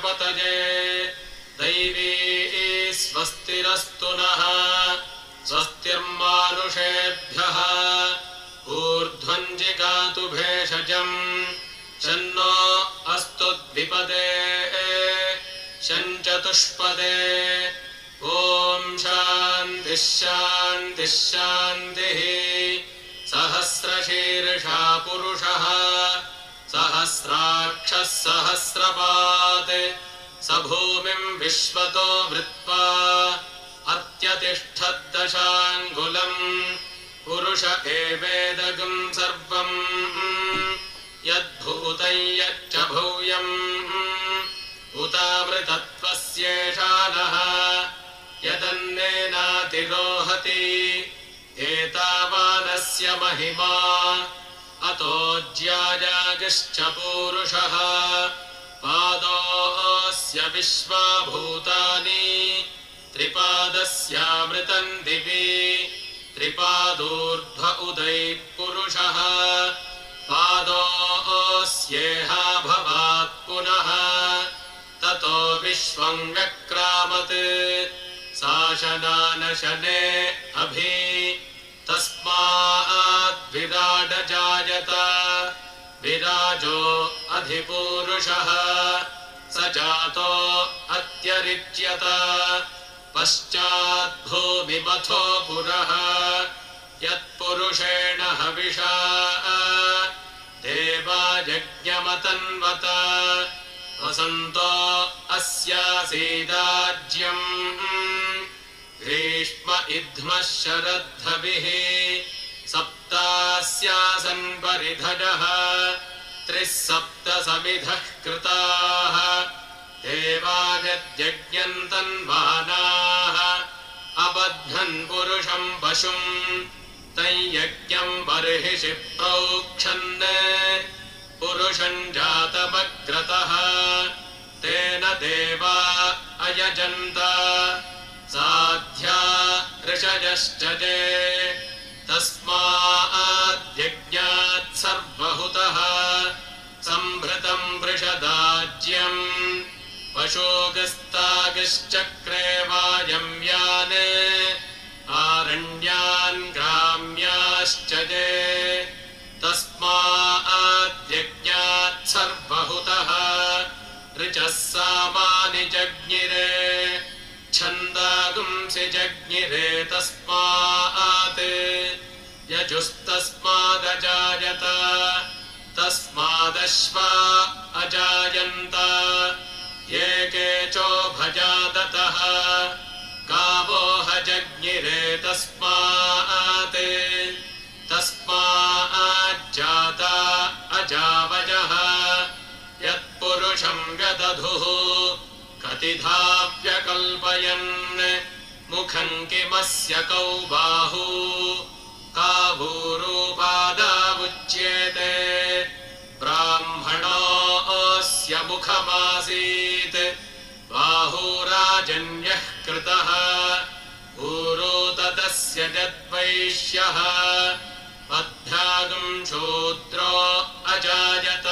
प्रजापतये दैवी स्वस्तिरस्तु नः स्वस्तिर्मानुषेभ्यः ऊर्ध्वं जिगातु भेषजम् शन्नो अस्तु द्विपदे शञ्चतुष्पदे ॐ शान्तिः शान्तिः शान्तिः सहस्रशीर्षा पुरुषः सहस्राक्षः सहस्रपात् स भूमिं विश्वतो वृत्वा अत्यतिष्ठद्दशाङ्गुलम् पुरुष एवेदगं सर्वम् यद्भूतं यच्च भूयम् उतामृतत्वस्येषा नः यदन्नेनातिरोहति एतावानस्य महिमा अतो ज्यायागिश्च पूरुषः पादोऽस्य विश्वाभूतानि त्रिपादस्यामृतं दिवि त्रिपादूर्ध्व उदैः पुरुषः पादोऽस्येहा भवात् पुनः ततो विश्वं व्यक्रामत् शासनानशने अभि तस्माद्विराडजायत विराजो अधिपूरुषः स जातो अत्यरिच्यत पश्चाद्भूमिमथो पुरः यत्पुरुषेण हविषा देवा यज्ञमतन्वत वसन्तो अस्यासीदाज्यम् ग्रीष्म इध्मः शरद्धविः सप्तास्यासन् परिधजः त्रिः सप्त समिधः कृताः देवागद्यज्ञन्तन्वानाः अबध्नन् पुरुषं पशुम् तञ्यज्ञं बर्हिषि प्रोक्षन् पुरुषं जातमग्रतः तेन देवा अयजन्त साध्या ऋषयश्च ये तस्माद्यज्ञात् सर्वहुतः सम्भृतं वृषदाज्यम् पशोगस्तागिश्चक्रे वायम्यान् आरण्यान् ग्राम्याश्च ये तस्माद्यज्ञात् सर्वहुतः ऋचः सामानि जज्ञिरे छन्दागुंसि जज्ञिरे तस्मात् यजुस्तस्मादजायत तस्मादश्वा अजायन्त ये केचोभजादतः गावोह जज्ञिरे तस्मात् तस्माज्जाता अजावजः यत्पुरुषं व्यदधुः कतिधा व्यकल्पयन् मुखं किमस्य कौ बाहू कावूरूपादावुच्येते ब्राह्मणोऽस्य मुखमासीत् बाहूराजन्यः कृतः ऊरू तदस्य जद्वैश्यः मध्यागं शूद्रो अजायत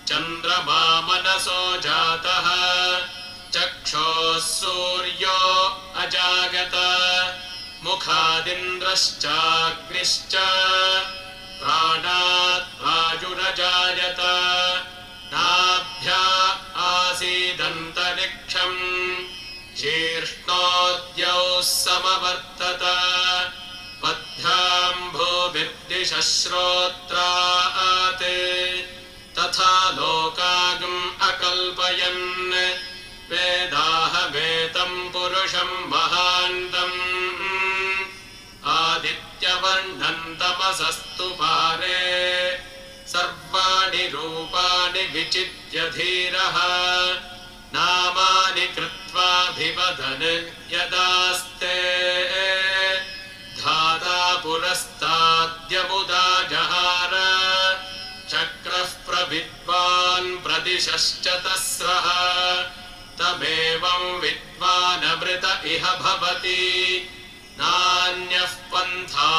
चन्द्रमा मनसो जातः चक्षोः सूर्यो अजागत मुखादिन्द्रश्चाग्निश्च प्राणात् वायुरजायत नाभ्या आसीदन्तरिक्षम् शीर्ष्णोद्यौ समवर्तत पद्भ्याम्भूभिर्दिशः श्रोत्रात् तथा लोकागम् अकल्पयन् वेदाहमेतं पुरुषं महान्तम् आदित्यवर्णं तमसस्तु पारे सर्वाणि रूपाणि विचित्य धीरः नामानि कृत्वाभिवदन् यदास्ते धाता पुरस्ताद्यमुदा जहार चक्रः प्रविद्वान् प्रदिशश्च तस्रः तमेवं विद्वानमृत इह भवति नान्यः पन्था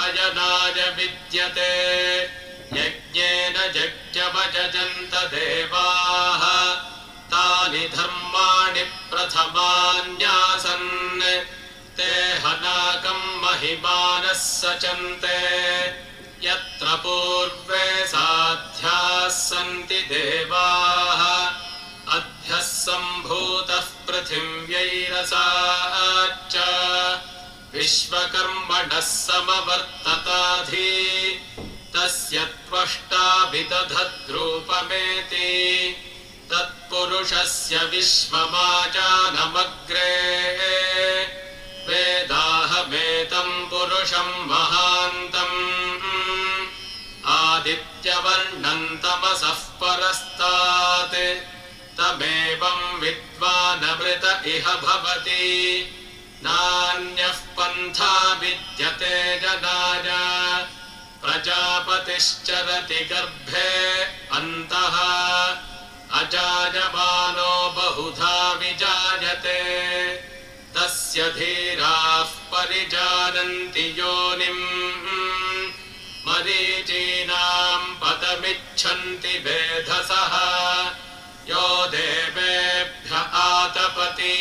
अयनाय विद्यते यज्ञेन यज्ञमयजन्त देवाः ता धर्माणि प्रथमान्यासन् ते हनाकं महिमानः सचन्ते यत्र पूर्वे साध्याः सन्ति देवाः अध्यः सम्भूतः पृथिव्यैरसाच्च विश्वकर्मणः समवर्तताधि तस्य त्वष्टा विदधद्रूपमेति तत्पुरुषस्य विश्वमाजानमग्रे वेदाहमेतं पुरुषं महान्तम् आदित्यवर्णं तमसः परस्तात् तमेवं विद्वानमृत इह भवति नान्यः पन्था विद्यते जनाय प्रजापतिश्चरति गर्भे अन्तः अजायमानो बहुधा विजायते तस्य धीराः परिजानन्ति योनिम् मरीचीनां पदमिच्छन्ति वेधसः यो देवेभ्य आतपति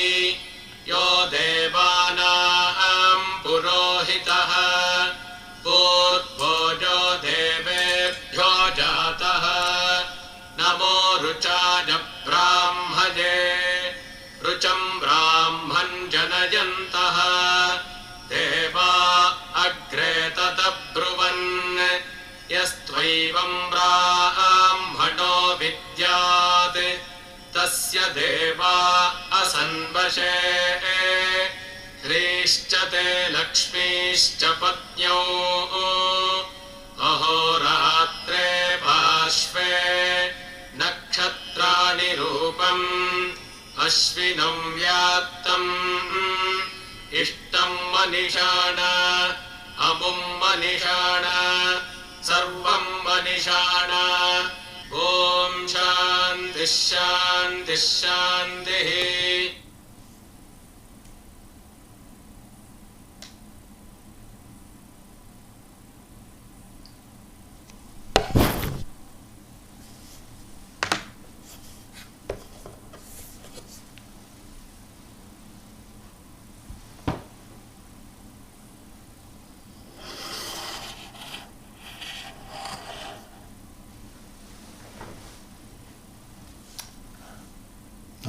यो देवानां पुरोहितः पूर्वो यो देवेभ्यो जातः नमो रुचाय ब्राह्मये रुचं ब्राह्मं जनयन्तः देवा अग्रे तदब्रुवन् यस्त्वैवं ब्राह्मणो विद्यात् तस्य देवा असन्वशे ह्रीश्च ते लक्ष्मीश्च पत्न्यौ अहोरात्रे पार्श्वे नक्षत्राणि रूपम् अश्विनं व्यात्तम् इष्टं मनिषाण अमुं मनिषाण सर्वं मनिषाण ॐ शान्तिः शान्तिः शान्तिः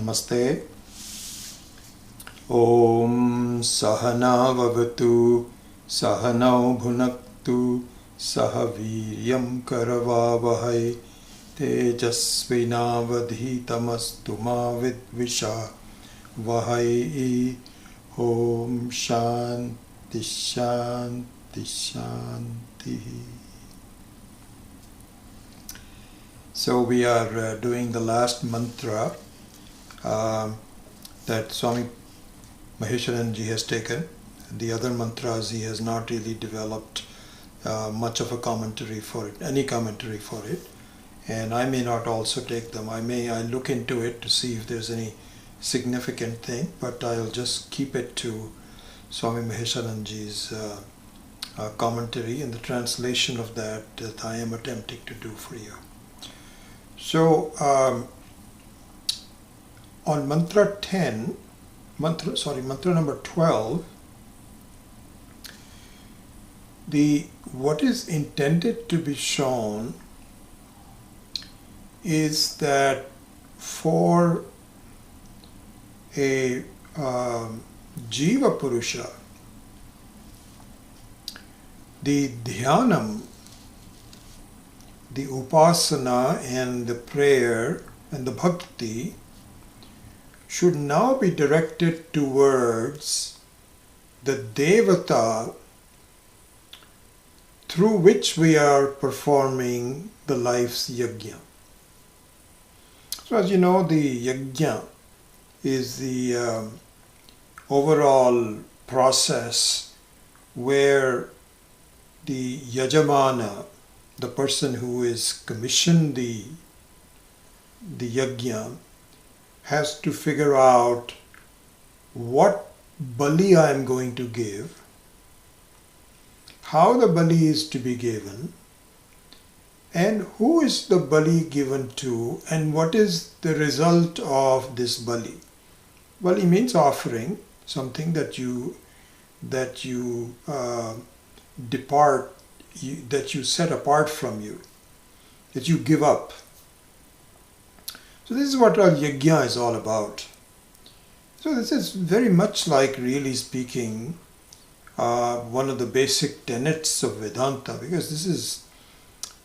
Namaste. Om Sahana Vavatu Sahanau Bhunaktu Sahaviryam Karavavahai Tejasvinavadhitamastu ma vidvisha Vahai. Om Shanti Shanti Shanti. So we are doing the last mantra that Swami Maheswaranji has taken. The other mantras he has not really developed much of a commentary for it, any commentary for it, and I may not also take them. I look into it to see if there's any significant thing, but I'll just keep it to Swami Maheswaranji's commentary and the translation of that I am attempting to do for you. So on mantra number 12, what is intended to be shown is that for a Jiva Purusha, the dhyanam, the upasana and the prayer and the bhakti should now be directed towards the devata through which we are performing the life's yajna. So as you know, the yajna is the overall process where the yajamana, the person who is commissioned the yajna, has to figure out what bali I am going to give, how the bali is to be given, And who is the bali given to, and what is the result of this bali? Bali means offering, something that you depart, that you set apart from you, that you give up. So this is what our yajna is all about. So this is very much like, really speaking, one of the basic tenets of Vedanta, because this is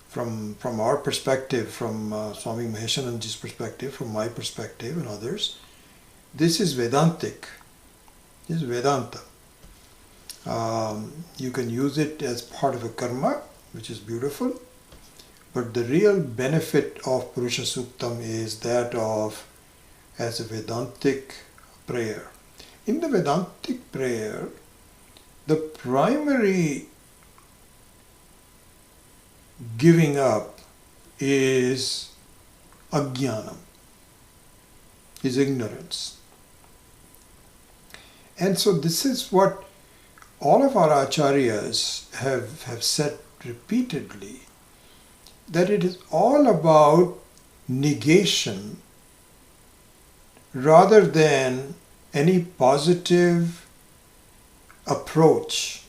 from our perspective, from Swami Maheshanandaji's perspective, from my perspective and others, this is Vedantic. This is Vedanta. You can use it as part of a karma, which is beautiful, but the real benefit of Purusha Suktam is that of as a Vedantic prayer. In the Vedantic prayer, the primary giving up is ajnanam, is ignorance. And so this is what all of our acharyas have said repeatedly, that it is all about negation rather than any positive approach.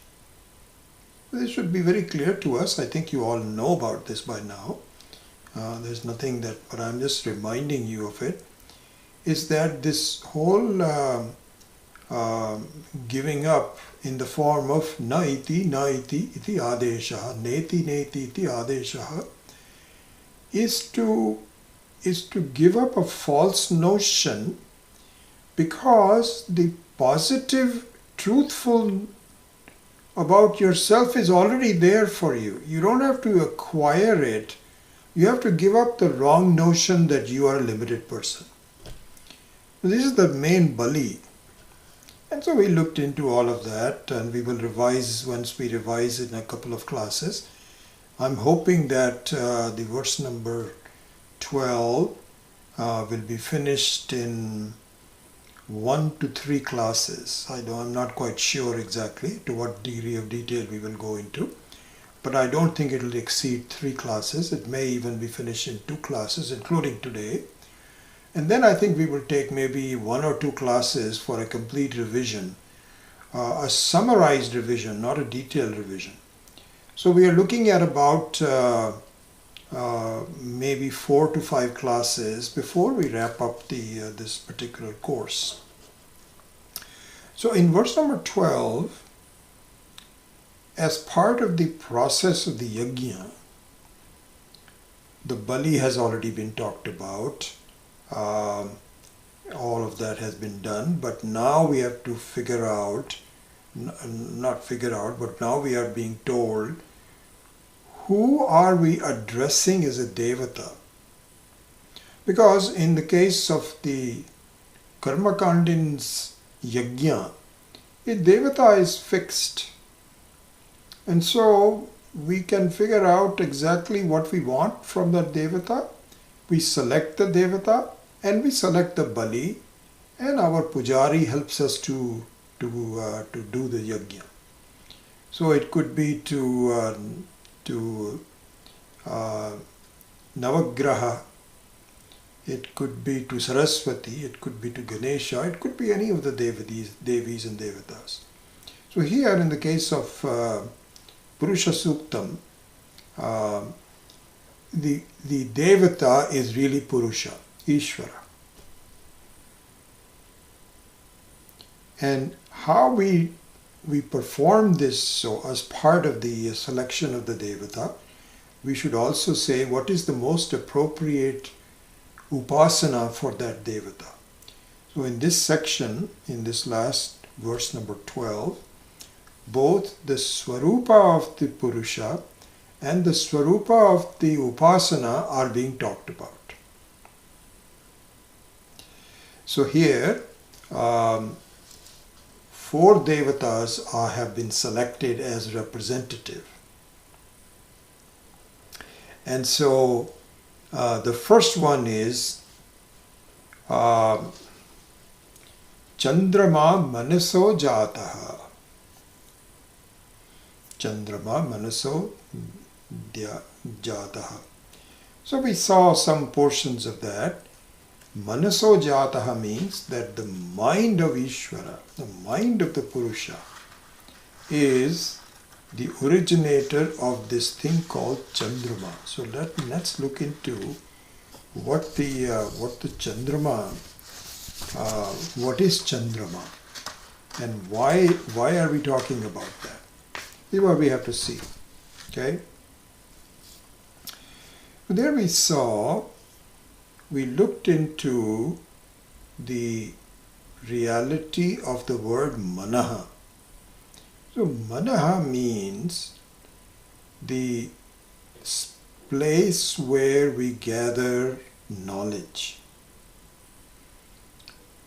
This should be very clear to us. I think you all know about this by now. There's nothing that, but I'm just reminding you of it, is that this whole giving up in the form of na iti iti adesha, neti iti adesha, is to give up a false notion, because the positive, truthful about yourself is already there for you. You don't have to acquire it. You have to give up the wrong notion that you are a limited person. This is the main bali. And so we looked into all of that, and we will revise once we revise in a couple of classes. I'm hoping that the verse number 12 will be finished in 1 to 3 classes. I'm not quite sure exactly to what degree of detail we will go into, but I don't think it will exceed 3 classes. It may even be finished in 2 classes, including today. And then I think we will take maybe 1 or 2 classes for a complete revision, a summarized revision, not a detailed revision. So we are looking at about maybe 4 to 5 classes before we wrap up this particular course. So in verse number 12, as part of the process of the yajna, the bali has already been talked about. All of that has been done, but now we have to figure out, not figure out, but now we are being told, who are we addressing as a devata? Because in the case of the Karmakandin's yajna, a devata is fixed. And so we can figure out exactly what we want from that devata. We select the devata and we select the bali, and our pujari helps us to do the yajna. So it could be to Navagraha, it could be to Saraswati, it could be to Ganesha, it could be any of the Devis and Devatas. So here in the case of Purusha Suktam, the Devata is really Purusha, Ishvara. And how we perform this, so as part of the selection of the Devata, we should also say what is the most appropriate upasana for that Devata. So in this section, in this last verse number 12, both the Swarupa of the Purusha and the Swarupa of the Upasana are being talked about. So here, 4 Devatas have been selected as representative. And so the first one is Chandrama Manaso Jataha. Chandrama Manaso jataha. So we saw some portions of that. Manaso jataha means that the mind of Ishvara, the mind of the Purusha, is the originator of this thing called Chandrama. So let's look into what the Chandrama, what is Chandrama, and why are we talking about that? This is what we have to see. Okay. There we looked into the reality of the word manaha. So manaha means the place where we gather knowledge.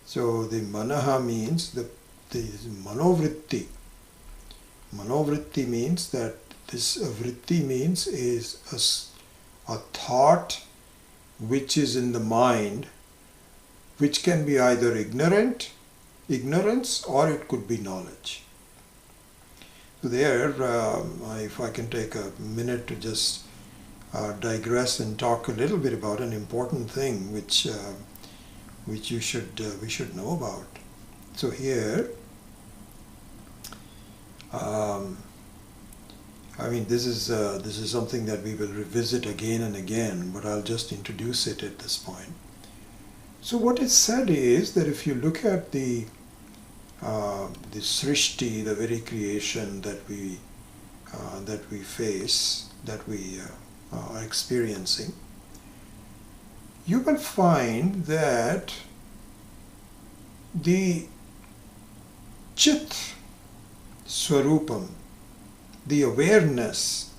So the manaha means the manovritti. Manovritti means that this vritti means is a thought which is in the mind, which can be either ignorance, or it could be knowledge. So there, if I can take a minute to just digress and talk a little bit about an important thing which we should know about. So here, this is something that we will revisit again and again, but I'll just introduce it at this point. So what is said is that if you look at the srishti, the very creation that we face, that we are experiencing, you will find that the chit swarupam, the awareness,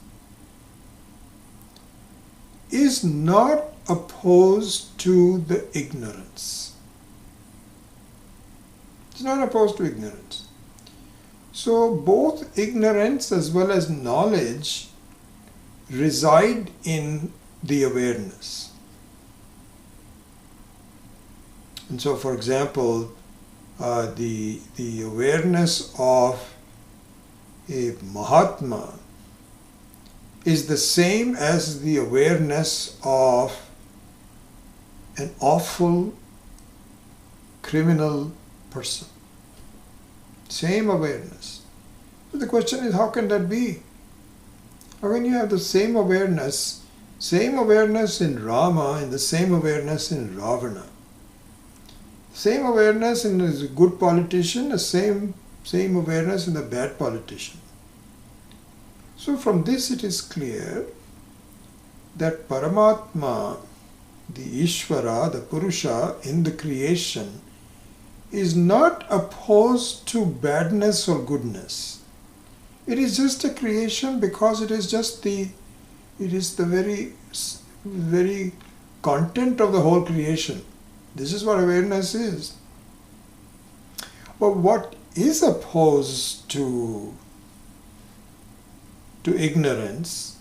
is not opposed to the ignorance. It's not opposed to ignorance. So both ignorance as well as knowledge reside in the awareness. And so, for example, the awareness of a Mahatma is the same as the awareness of an awful criminal person. Same awareness. So the question is, how can that be? How can you have the same awareness in Rama and the same awareness in Ravana? Same awareness in a good politician, the same awareness in a bad politician. So from this it is clear that Paramatma, the Ishvara, the Purusha in the creation, is not opposed to badness or goodness. It is just a creation because it is the very content of the whole creation. This is what awareness is. But what is opposed to ignorance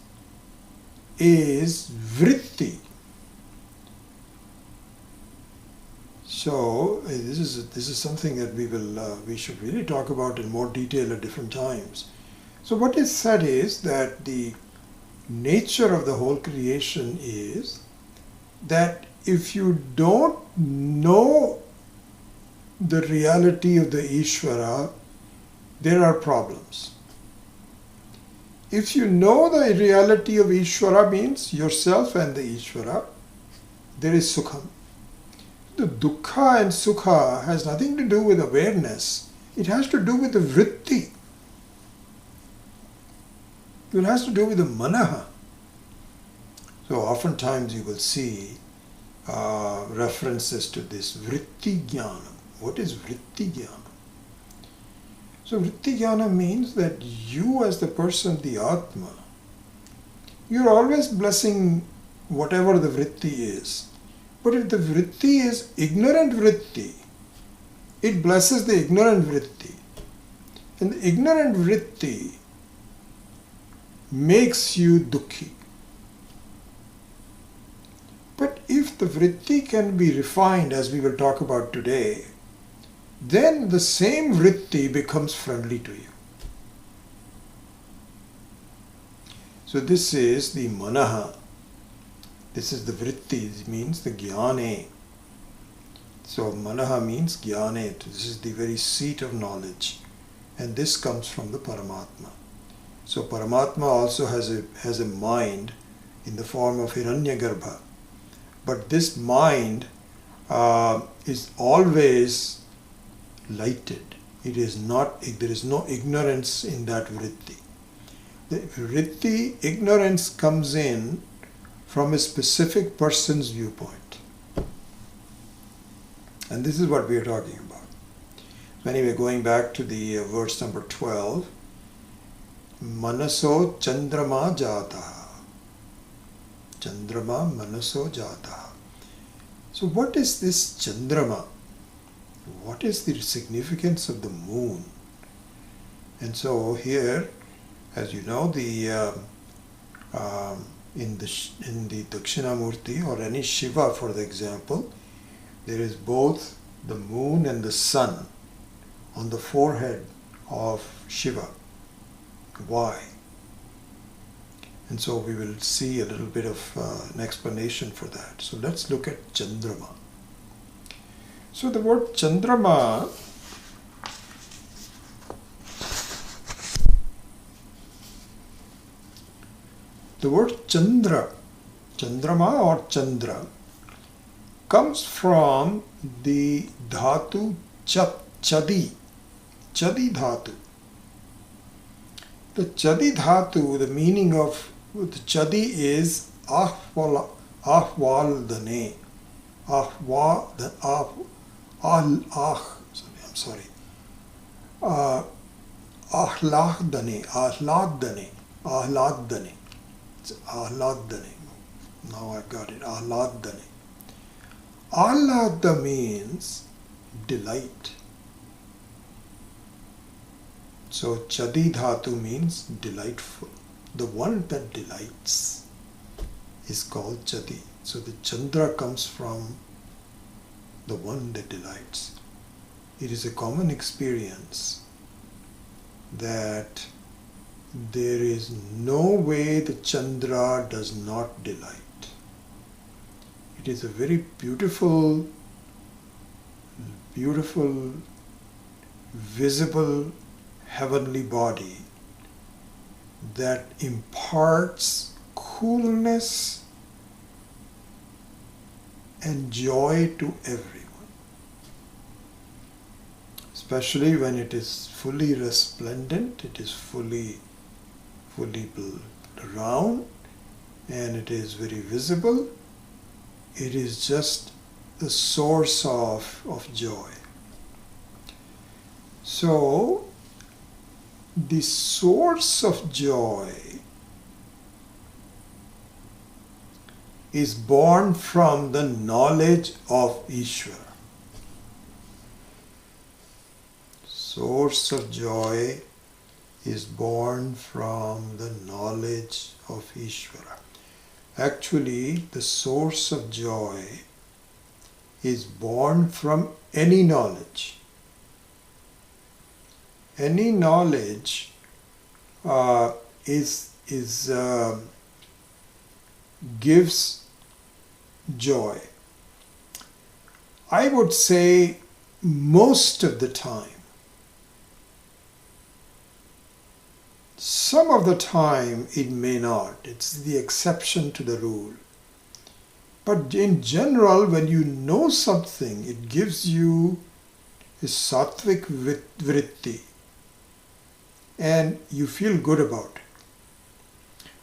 is vritti. So this is something that we should really talk about in more detail at different times. So what is said is that the nature of the whole creation is that if you don't know the reality of the Ishvara, there are problems. If you know the reality of Ishvara means yourself and the Ishvara, there is sukham. The dukkha and sukha has nothing to do with awareness. It has to do with the vritti. It has to do with the manaha. So oftentimes you will see references to this vritti jnana. What is vritti jnana? So vritti jnana means that you as the person, the Atma, you're always blessing whatever the vritti is. But if the vritti is ignorant vritti, it blesses the ignorant vritti. And the ignorant vritti makes you dukkhi. But if the vritti can be refined, as we will talk about today, then the same vritti becomes friendly to you. So this is the manaha. This is the vritti, it means the jnane. So manaha means jnane. This is the very seat of knowledge. And this comes from the Paramatma. So Paramatma also has a mind in the form of Hiranyagarbha. But this mind is always lighted. It is not, there is no ignorance in that vritti. The vritti, ignorance comes in from a specific person's viewpoint. And this is what we are talking about. So anyway, going back to the verse number 12, Manaso Chandrama Jataha. Chandrama Manaso Jataha. So what is this Chandrama? What is the significance of the moon? And so here, as you know, in the Dakshinamurti or any Shiva, for the example, there is both the moon and the sun on the forehead of Shiva. Why? And so we will see a little bit of an explanation for that. So let's look at Chandrama. So the word Chandrama Chandra, Chandrama or Chandra, comes from the dhatu chadi dhatu. The chadi dhatu, the meaning of the chadi is ahwaldane, ahladdane. It's ahladdane. Now I've got it. Ahladdane. Ahlada means delight. So chadi dhatu means delightful. The one that delights is called chadi. So the Chandra comes from the one that delights. It is a common experience that there is no way the Chandra does not delight. It is a very beautiful, visible, heavenly body that imparts coolness and joy to everyone. Especially when it is fully resplendent, it is fully round, and it is very visible. It is just the source of joy. So, the source of joy is born from the knowledge of Ishvara. Source of joy is born from the knowledge of Ishvara. Actually, the source of joy is born from any knowledge. Any knowledge gives joy. I would say most of the time. Some of the time it may not. It's the exception to the rule. But in general, when you know something, it gives you a sattvic vritti and you feel good about it.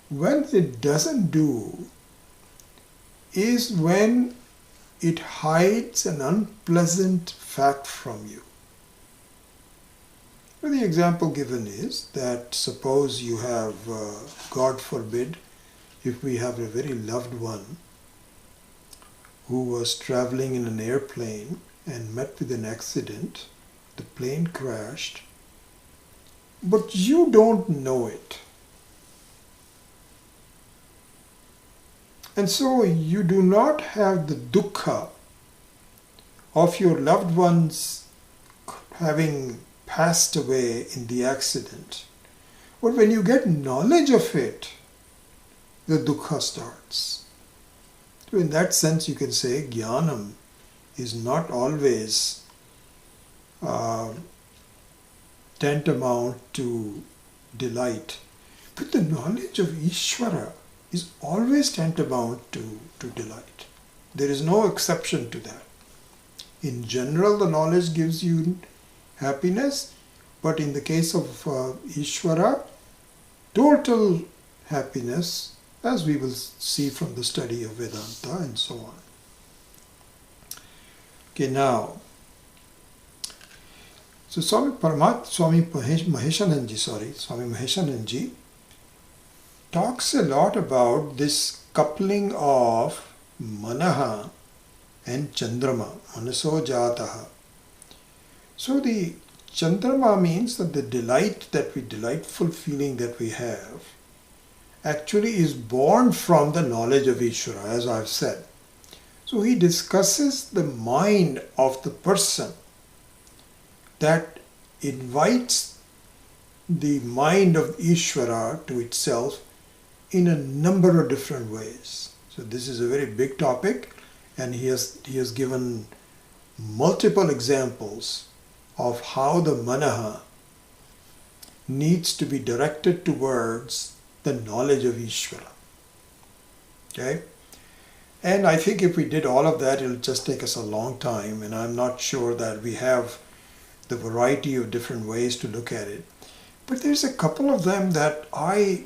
When it doesn't do is when it hides an unpleasant fact from you. The example given is that suppose you have, God forbid, if we have a very loved one who was traveling in an airplane and met with an accident, the plane crashed, but you don't know it. And so you do not have the dukkha of your loved ones having passed away in the accident. But when you get knowledge of it, the dukkha starts. So in that sense you can say jnanam is not always tantamount to delight. But the knowledge of Ishvara is always tantamount to delight. There is no exception to that. In general, the knowledge gives you happiness, but in the case of Ishvara, total happiness, as we will see from the study of Vedanta and so on. Okay, now, so Swami Maheshananji talks a lot about this coupling of Manaha and Chandrama, Manaso Jataha. So the Chandrama means that the delightful feeling that we have actually is born from the knowledge of Ishvara, as I've said. So he discusses the mind of the person that invites the mind of Ishvara to itself in a number of different ways. So this is a very big topic, and he has given multiple examples of how the manaha needs to be directed towards the knowledge of Ishvara. Okay? And I think if we did all of that, it'll just take us a long time, and I'm not sure that we have the variety of different ways to look at it. But there's a couple of them that I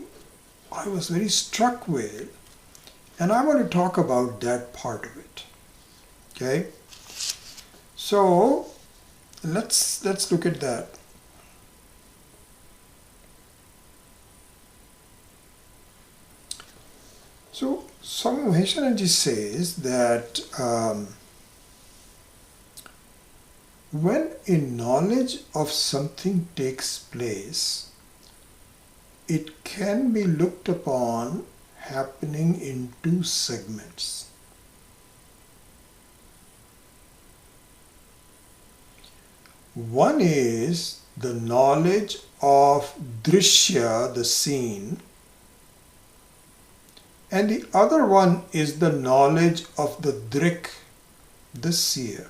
was very struck with, and I want to talk about that part of it. Okay? So let's look at that. So Swami Maheshananji says that when a knowledge of something takes place, it can be looked upon happening in two segments. One is the knowledge of drishya, the scene, and the other one is the knowledge of the drik, the seer.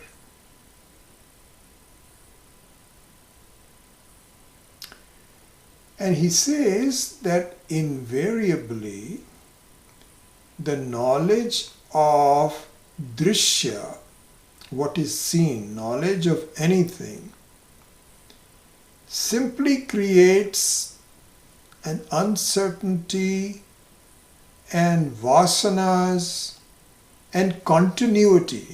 And he says that invariably the knowledge of drishya, what is seen, knowledge of anything, simply creates an uncertainty and vasanas and continuity,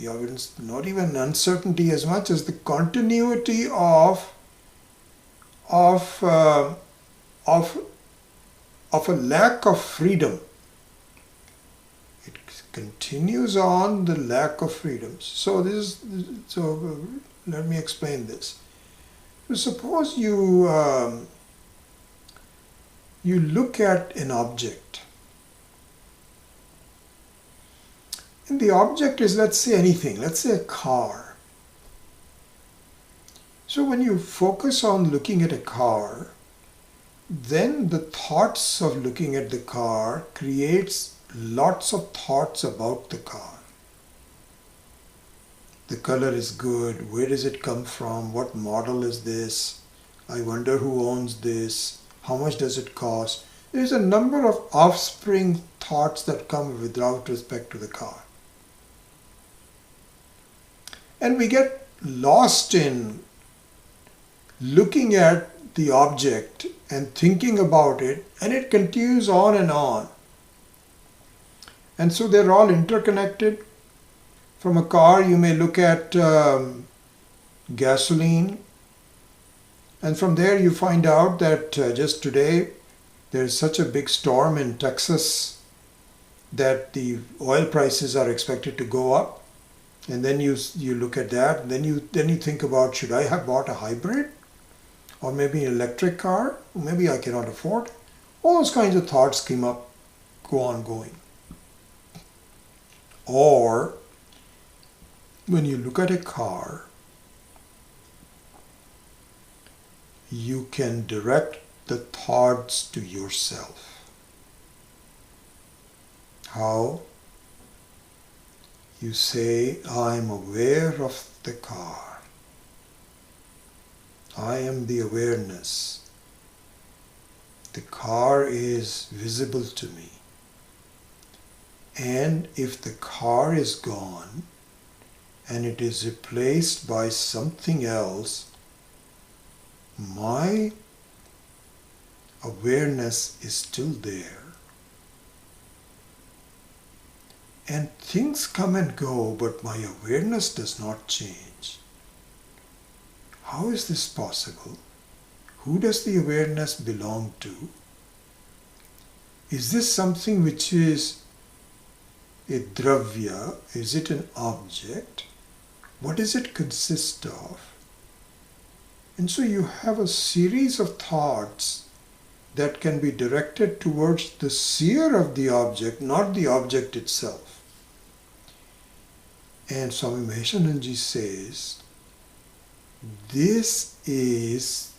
not even uncertainty as much as the continuity of a lack of freedom. It continues on the lack of freedom. So let me explain this. So suppose you look at an object, and the object is, let's say, anything. Let's say a car. So when you focus on looking at a car, then the thoughts of looking at the car creates lots of thoughts about the car. The color is good. Where does it come from? What model is this? I wonder who owns this. How much does it cost? There's a number of offspring thoughts that come without respect to the car. And we get lost in looking at the object and thinking about it, and it continues on and on. And so they're all interconnected. From a car, you may look at gasoline, and from there you find out that just today there's such a big storm in Texas that the oil prices are expected to go up. And then you look at that, and then you think about, should I have bought a hybrid? Or maybe an electric car? Maybe I cannot afford. All those kinds of thoughts go on going. Or when you look at a car, you can direct the thoughts to yourself. how you say, I am aware of the car. I am the awareness. The car is visible to me. And if the car is gone and it is replaced by something else, my awareness is still there. And things come and go, but my awareness does not change. How is this possible? Who does the awareness belong to? Is this something which is a dravya? Is it an object? What does it consist of? And so you have a series of thoughts that can be directed towards the seer of the object, not the object itself. And Swami Maheshananji says, this is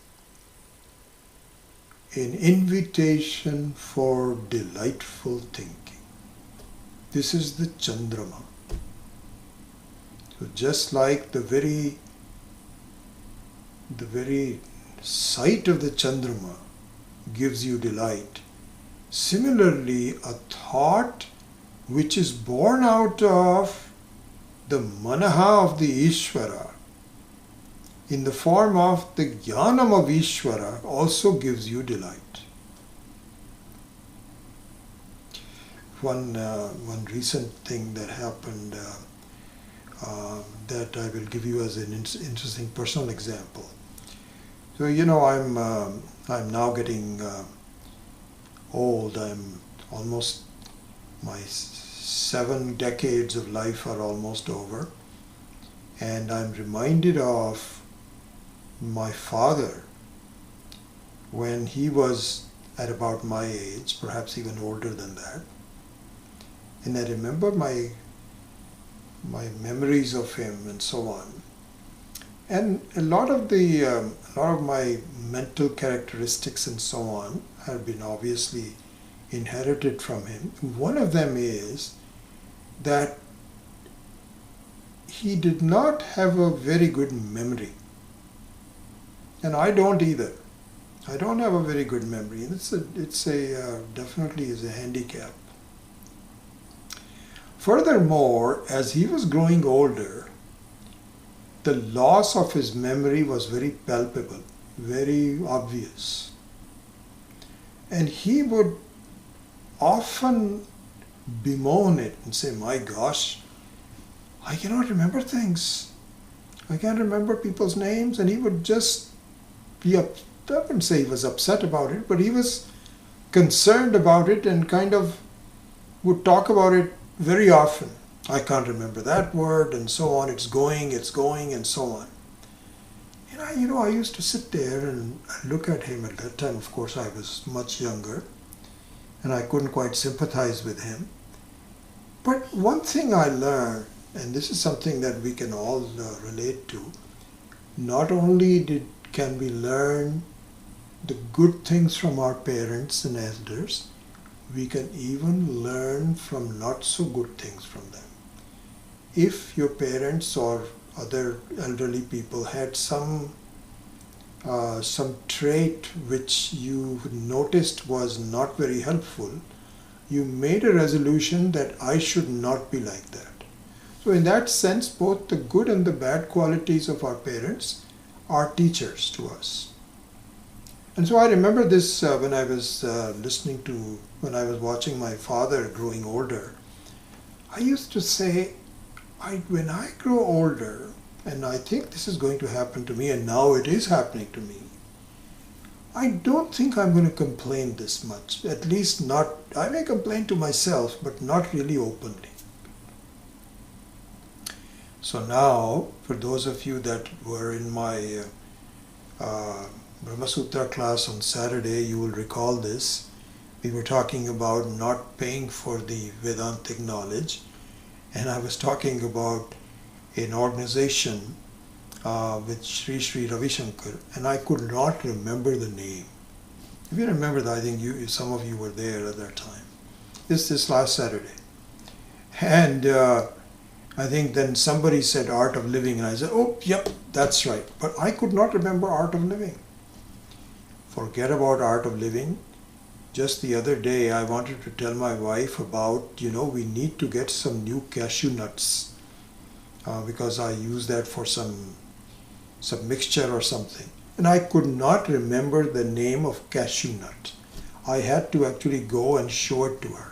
an invitation for delightful thinking. This is the Chandrama. So just like the very sight of the Chandrama gives you delight, similarly a thought which is born out of the manaha of the Ishvara in the form of the jnanam of Ishvara also gives you delight. One recent thing that happened that I will give you as an interesting personal example. So I'm now getting old. I'm almost, my 7 decades of life are almost over, and I'm reminded of my father when he was at about my age, perhaps even older than that. And I remember my memories of him and so on. And a lot of my mental characteristics and so on have been obviously inherited from him. One of them is that he did not have a very good memory. And I don't either. I don't have a very good memory. It's definitely is a handicap. Furthermore, as he was growing older, the loss of his memory was very palpable, very obvious. And he would often bemoan it and say, my gosh, I cannot remember things. I can't remember people's names. And he would just be I wouldn't say he was upset about it, but he was concerned about it and kind of would talk about it very often. I can't remember that word and so on. It's going and so on. And I used to sit there and look at him. At that time, of course, I was much younger and I couldn't quite sympathize with him. But one thing I learned, and this is something that we can all relate to, not only can we learn the good things from our parents and elders, we can even learn from not so good things from them. If your parents or other elderly people had some trait which you noticed was not very helpful, you made a resolution that I should not be like that. So in that sense, both the good and the bad qualities of our parents are teachers to us. And so I remember this when I was when I was watching my father growing older. I used to say, when I grow older, and I think this is going to happen to me, and now it is happening to me, I don't think I'm going to complain this much. At least not, I may complain to myself, but not really openly. So now, for those of you that were in my Brahma Sutra class on Saturday, you will recall this. We were talking about not paying for the Vedantic knowledge, and I was talking about an organization with Sri Ravi Shankar, and I could not remember the name. If you remember that, I think some of you were there at that time. This last Saturday. And I think then somebody said Art of Living, and I said, oh, yep, that's right. But I could not remember Art of Living. Forget about Art of Living. Just the other day, I wanted to tell my wife about, we need to get some new cashew nuts because I use that for some mixture or something. And I could not remember the name of cashew nut. I had to actually go and show it to her.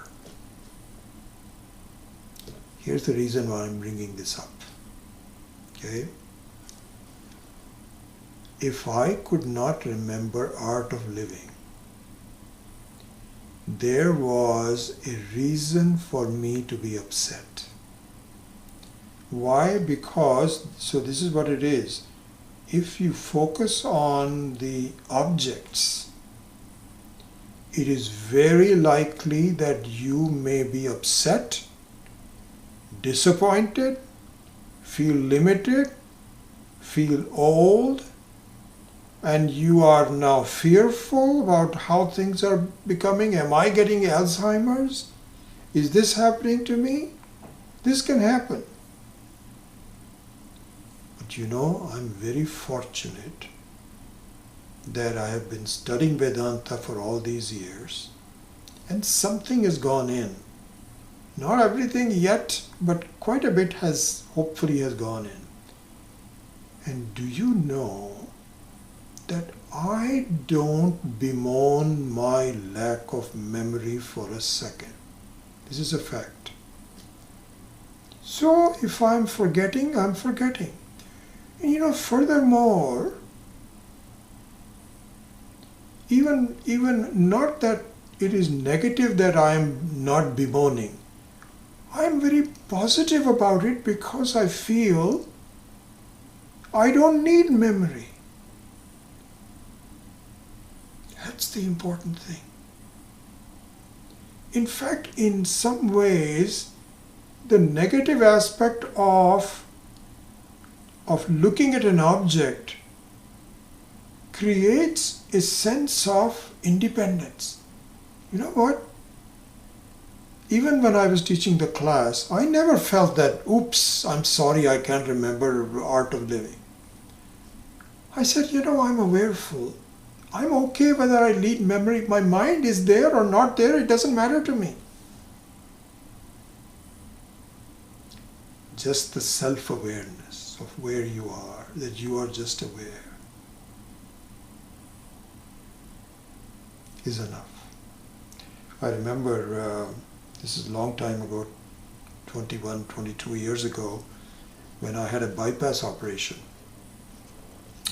Here's the reason why I'm bringing this up. Okay? If I could not remember Art of Living, there was a reason for me to be upset. Why? Because, so this is what it is. If you focus on the objects, it is very likely that you may be upset, disappointed, feel limited, feel old, and you are now fearful about how things are becoming. Am I getting Alzheimer's? Is this happening to me? This can happen. But I'm very fortunate that I have been studying Vedanta for all these years, and something has gone in. Not everything yet, but quite a bit hopefully has gone in. And do you know that I don't bemoan my lack of memory for a second. This is a fact. So if I'm forgetting, I'm forgetting. And furthermore, even not that it is negative that I'm not bemoaning. I'm very positive about it because I feel I don't need memory. That's the important thing. In fact, in some ways, the negative aspect of looking at an object creates a sense of independence. You know what? Even when I was teaching the class, I never felt that, oops, I'm sorry, I can't remember Art of Living. I said, I'm awareful. I'm okay whether I need memory. My mind is there or not there, it doesn't matter to me. Just the self-awareness of where you are, that you are just aware, is enough. I remember, this is a long time ago, 21, 22 years ago, when I had a bypass operation.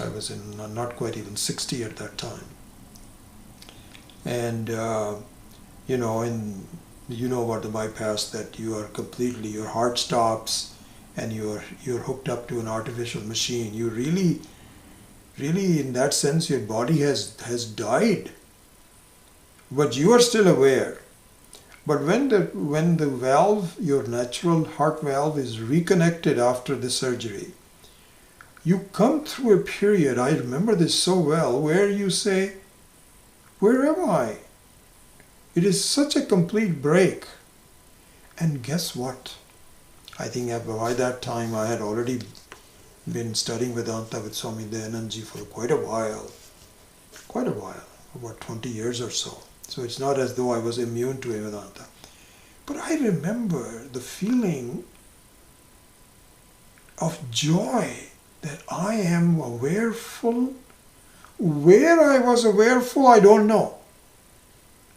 I was not quite even 60 at that time. And, you know about the bypass, that you are completely, your heart stops and you're hooked up to an artificial machine. You really, in that sense, your body has died. But you are still aware. But when the valve, your natural heart valve, is reconnected after the surgery, you come through a period, I remember this so well, where you say, where am I? It is such a complete break. And guess what? I think by that time I had already been studying Vedanta with Swami Dayanandji for quite a while, about 20 years or so. So it's not as though I was immune to Vedanta. But I remember the feeling of joy that I am awareful. Where I was awareful, I don't know.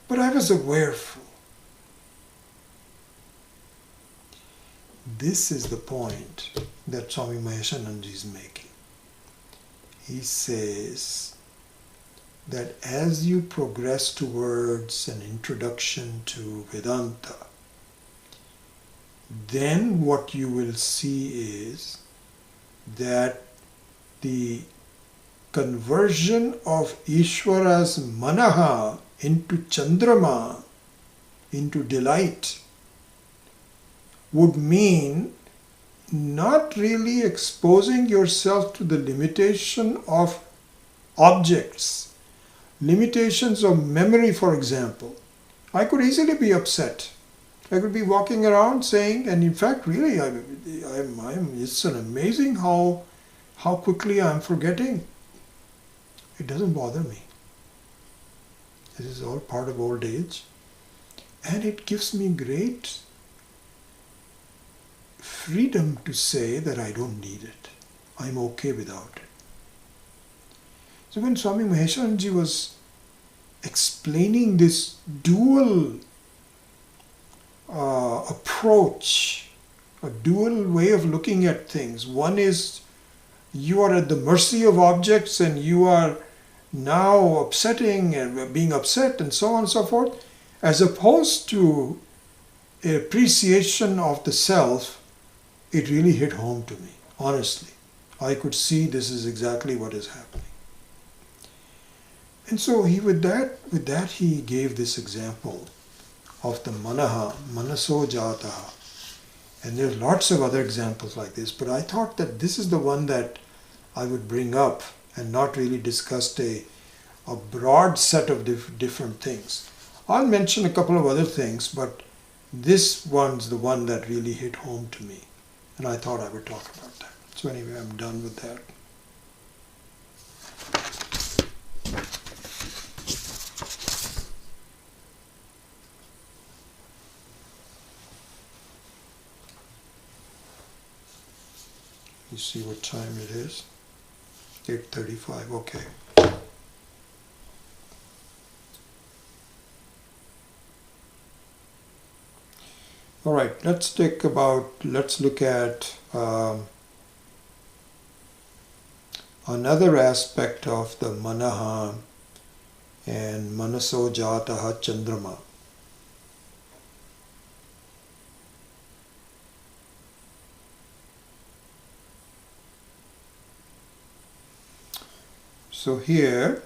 But I was awareful. This is the point that Swami Maheshananji is making. He says that as you progress towards an introduction to Vedanta, then what you will see is that the conversion of Ishvara's manaha into Chandrama, into delight, would mean not really exposing yourself to the limitation of objects, limitations of memory, for example. I could easily be upset I could be walking around saying, and in fact, really, it's an amazing how quickly I'm forgetting. It doesn't bother me. This is all part of old age. And it gives me great freedom to say that I don't need it. I'm okay without it. So when Swami Maheswaranji was explaining this dual approach, a dual way of looking at things. One is you are at the mercy of objects and you are now upsetting and being upset and so on and so forth, as opposed to appreciation of the self. It really hit home to me, honestly. I could see this is exactly what is happening. And so with that he gave this example of the manaha, manaso jataha. And there are lots of other examples like this, but I thought that this is the one that I would bring up and not really discuss a broad set of different things. I'll mention a couple of other things, but this one's the one that really hit home to me. And I thought I would talk about that. So anyway, I'm done with that. You see what time it is? 8:35, okay. All right, let's look at another aspect of the manaha and manaso jataha chandrama. So here,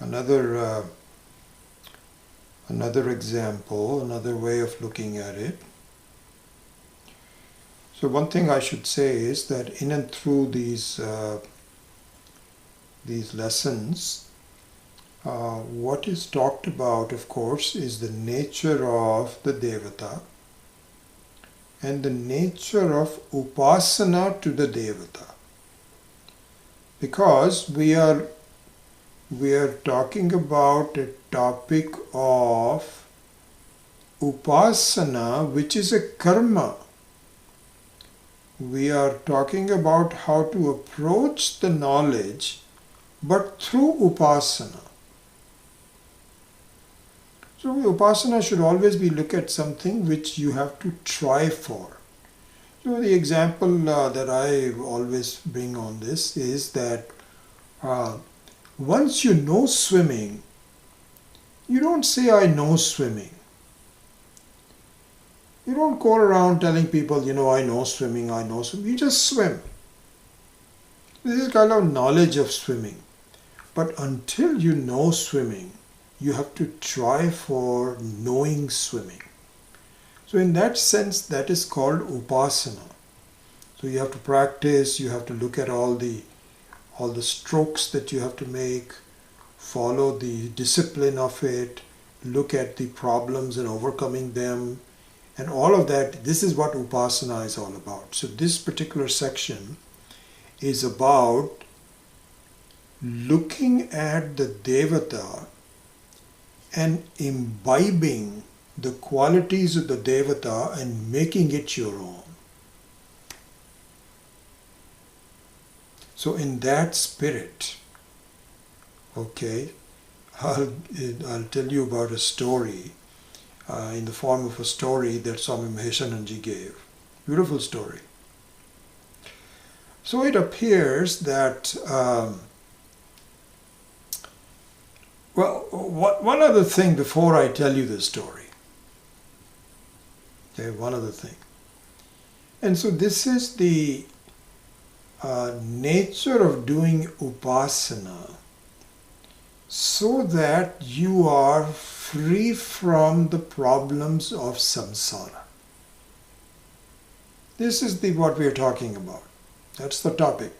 another example, another way of looking at it. So one thing I should say is that in and through these lessons, what is talked about, of course, is the nature of the Devata and the nature of upasana to the Devata. Because we are talking about a topic of upasana, which is a karma. We are talking about how to approach the knowledge, but through upasana. So upasana should always be look at something which you have to try for. So the example that I always bring on this is that once you know swimming, you don't say, I know swimming. You don't go around telling people, I know swimming, I know swimming. You just swim. This is kind of knowledge of swimming. But until you know swimming, you have to try for knowing swimming. So in that sense, that is called upasana. So you have to practice, you have to look at all the strokes that you have to make, follow the discipline of it, look at the problems and overcoming them, and all of that. This is what upasana is all about. So this particular section is about looking at the Devata and imbibing the qualities of the Devata and making it your own. So in that spirit, okay, I'll tell you about a story in the form of a story that Swami Maheswaranji gave. Beautiful story. So it appears that, one other thing before I tell you the story. Okay, one other thing. And so this is the nature of doing upasana so that you are free from the problems of samsara. This is what we are talking about. That's the topic.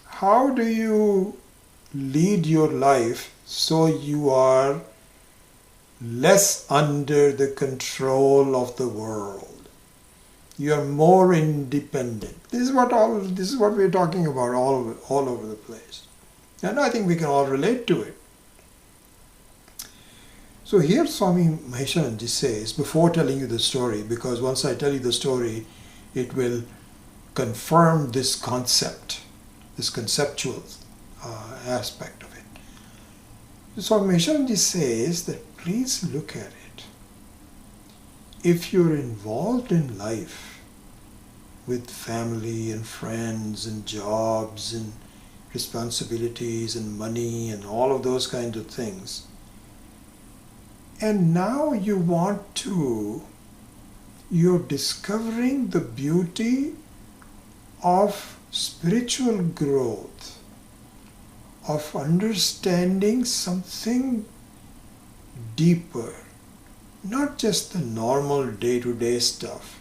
How do you lead your life so you are less under the control of the world. You are more independent. This is what we're talking about all over the place. And I think we can all relate to it. So here Swami Maheshananji says, before telling you the story, because once I tell you the story, it will confirm this concept, this conceptual aspect of it. So Maheshananji says that please look at it. If you're involved in life with family and friends and jobs and responsibilities and money and all of those kinds of things, and now you're discovering the beauty of spiritual growth, of understanding something deeper, not just the normal day-to-day stuff,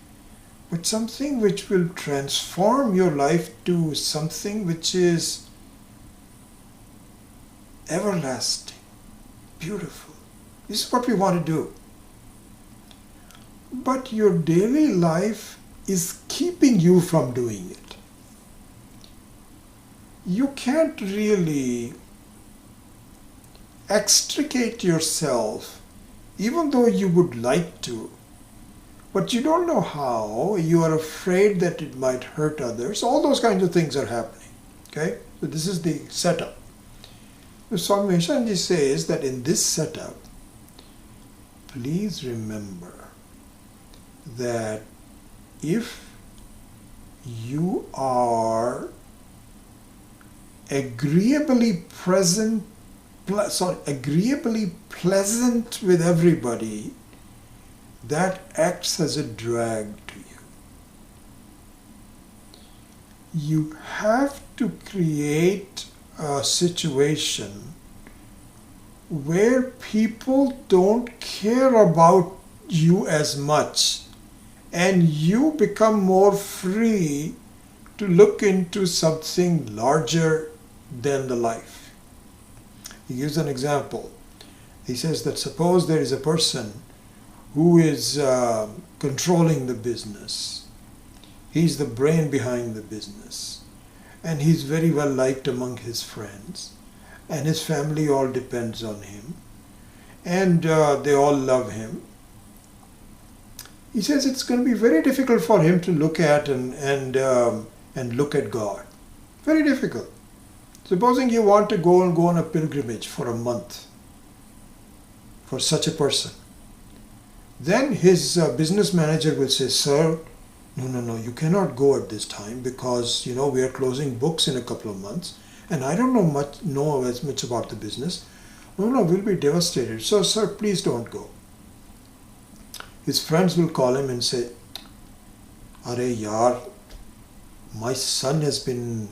but something which will transform your life to something which is everlasting, beautiful. This is what we want to do. But your daily life is keeping you from doing it. You can't really extricate yourself, even though you would like to, but you don't know how. You are afraid that it might hurt others. All those kinds of things are happening. Okay? So this is the setup. So Swami Maheshananji says that in this setup, please remember that if you are agreeably pleasant with everybody, that acts as a drag to you. You have to create a situation where people don't care about you as much, and you become more free to look into something larger than the life. He gives an example. He says that suppose there is a person who is controlling the business. He's the brain behind the business, and he's very well liked among his friends, and his family all depends on him, and they all love him. He says it's going to be very difficult for him to look at and look at God. Very difficult. Supposing you want to go on a pilgrimage for a month for such a person. Then his business manager will say, sir, no, you cannot go at this time because, we are closing books in a couple of months and I don't know as much about the business. No, we'll be devastated. So, sir, please don't go. His friends will call him and say, Are yaar, my son has been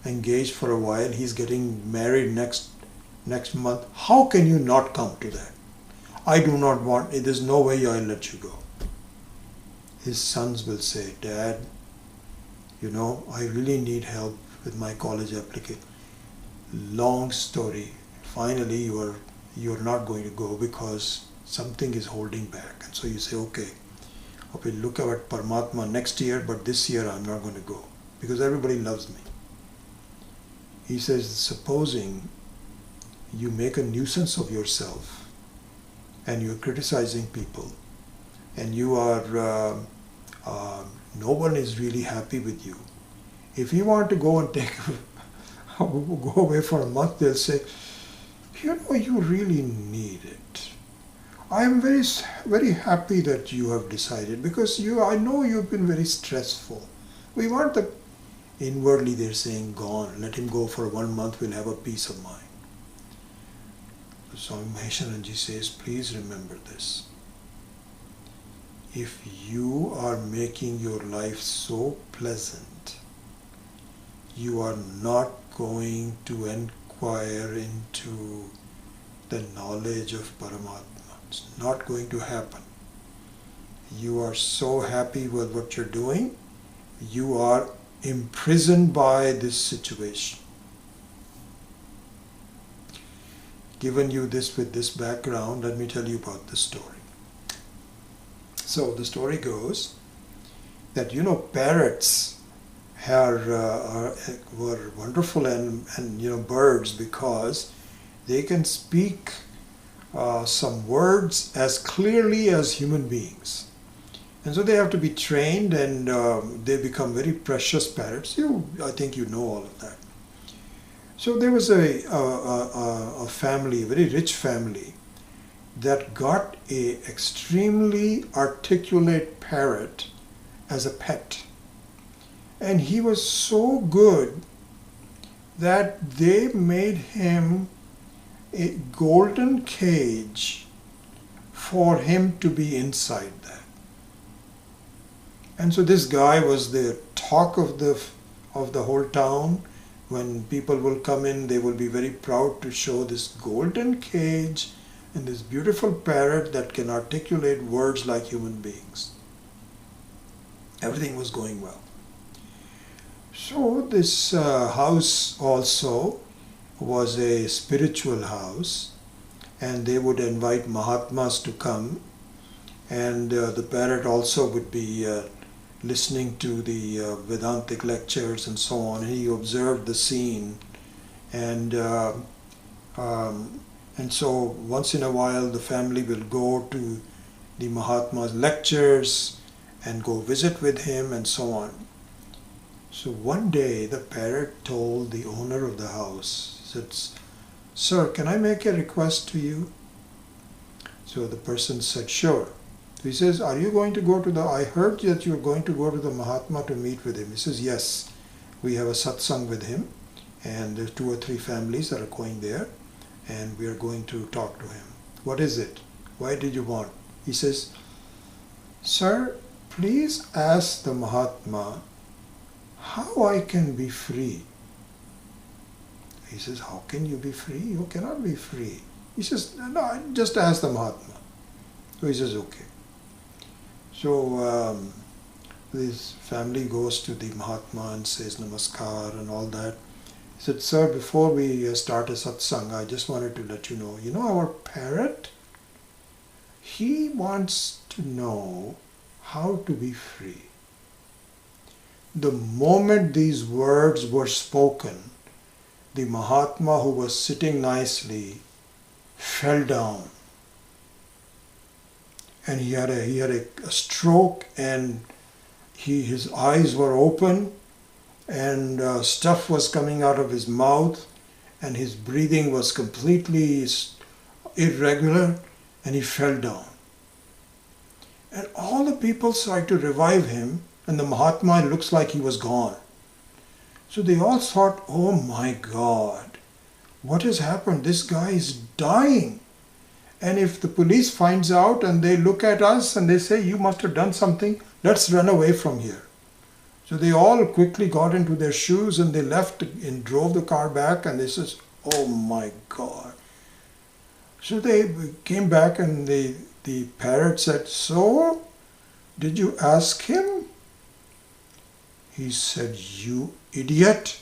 engaged for a while. He's getting married next month. How can you not come to that? I do not want, there's no way I'll let you go. His sons will say, Dad, I really need help with my college application. Long story. Finally, you're not going to go because something is holding back. And so you say, okay, look at Paramatma next year, but this year I'm not going to go because everybody loves me. He says, supposing you make a nuisance of yourself and you're criticizing people and you are, no one is really happy with you. If you want to go and go away for a month, they'll say, you really need it. I am very, very happy that you have decided because I know you've been very stressful. We want the, inwardly they're saying, gone, let him go for 1 month, we'll have a peace of mind. So Swami Maheshananji says, please remember this. If you are making your life so pleasant, you are not going to inquire into the knowledge of Paramatma. It's not going to happen. You are so happy with what you're doing, you are imprisoned by this situation. given you this with this background, let me tell you about this story. So the story goes that parrots were wonderful and birds because they can speak some words as clearly as human beings. And so they have to be trained, and they become very precious parrots. I think you know all of that. So there was a family, a very rich family, that got a extremely articulate parrot as a pet. And he was so good that they made him a golden cage for him to be inside that. And so this guy was the talk of the whole town. When people will come in, they will be very proud to show this golden cage and this beautiful parrot that can articulate words like human beings. Everything was going well. So this house also was a spiritual house, and they would invite Mahatmas to come, and the parrot also would be listening to the Vedantic lectures and so on. He observed the scene, and so once in a while the family will go to the Mahatma's lectures and go visit with him and so on. So one day the parrot told the owner of the house, he said, "Sir, can I make a request to you?" So the person said, "Sure." He says, "Are you going to go to I heard that you're going to go to the Mahatma to meet with him." He says, "Yes, we have a satsang with him, and there's 2 or 3 families that are going there, and we are going to talk to him." "What is it? Why did you want?" He says, "Sir, please ask the Mahatma how I can be free." He says, "How can you be free? You cannot be free." He says, "No, just ask the Mahatma." So he says, "Okay." So this family goes to the Mahatma and says namaskar and all that. He said, "Sir, before we start a satsang, I just wanted to let you know, our parrot, he wants to know how to be free." The moment these words were spoken, the Mahatma, who was sitting nicely, fell down. And he had a stroke, and his eyes were open, and stuff was coming out of his mouth, and his breathing was completely irregular, and he fell down. And all the people tried to revive him, and the Mahatma, it looks like he was gone. So they all thought, "Oh my God, what has happened? This guy is dying. And if the police finds out and they look at us and they say, 'You must have done something, let's run away from here.'" So they all quickly got into their shoes and they left and drove the car back, and they says, "Oh my God." So they came back, and the parrot said, "So, did you ask him?" He said, "You idiot.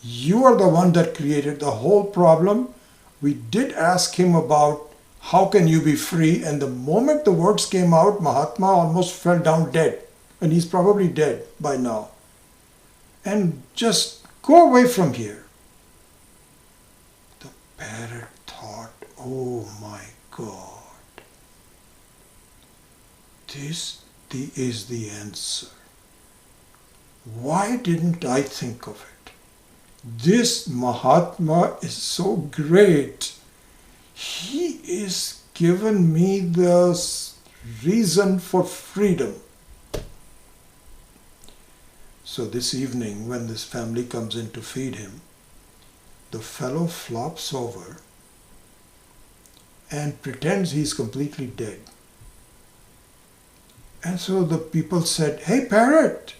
You are the one that created the whole problem. We did ask him about how can you be free, and the moment the words came out, Mahatma almost fell down dead, and he's probably dead by now. And just go away from here." The parrot thought, "Oh my God, this is the answer. Why didn't I think of it? This Mahatma is so great. He is given me the reason for freedom." So this evening, when this family comes in to feed him, the fellow flops over and pretends he's completely dead. And so the people said, "Hey parrot,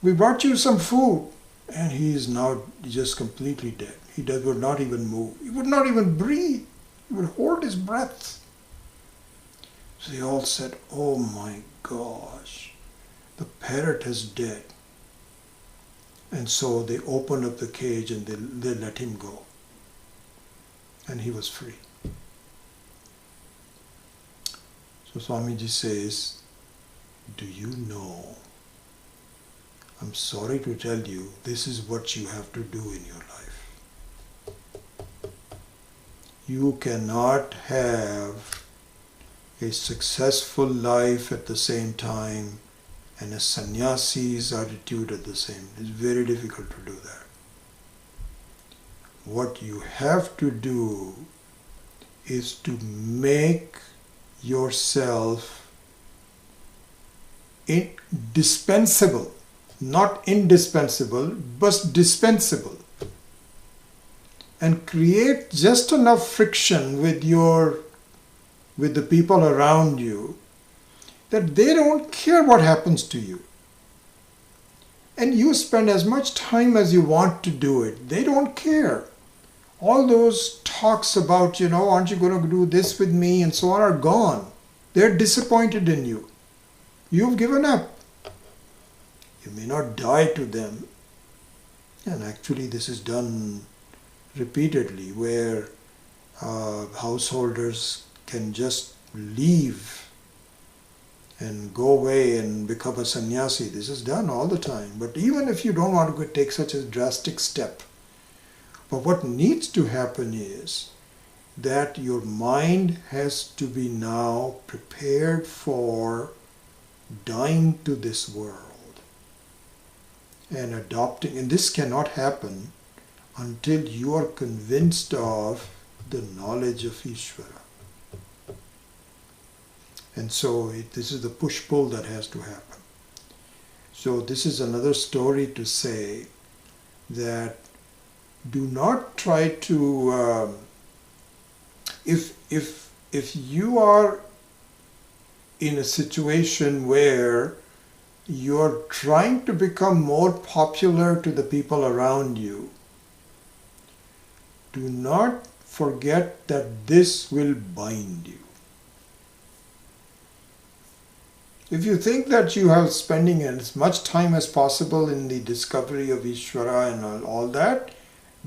we brought you some food." And he is now just completely dead. He would not even move. He would not even breathe. He would hold his breath. So they all said, "Oh my gosh, the parrot is dead." And so they opened up the cage and they let him go. and he was free. So Swamiji says, do you know, I'm sorry to tell you, this is what you have to do in your life. You cannot have a successful life at the same time and a sannyasi's attitude at the same. It's very difficult to do that. What you have to do is to make yourself indispensable, not indispensable, but dispensable, and create just enough friction with the people around you that they don't care what happens to you. And you spend as much time as you want to do it. They don't care. All those talks about, aren't you going to do this with me and so on are gone. They're disappointed in you. You've given up. You may not die to them. And actually this is done repeatedly where householders can just leave and go away and become a sannyasi. This is done all the time. But even if you don't want to take such a drastic step, but what needs to happen is that your mind has to be now prepared for dying to this world and adopting. And this cannot happen until you are convinced of the knowledge of Ishvara. And so this is the push-pull that has to happen. So this is another story to say that do not try to, if you are in a situation where you're trying to become more popular to the people around you, do not forget that this will bind you. If you think that you are spending as much time as possible in the discovery of Ishvara and all that,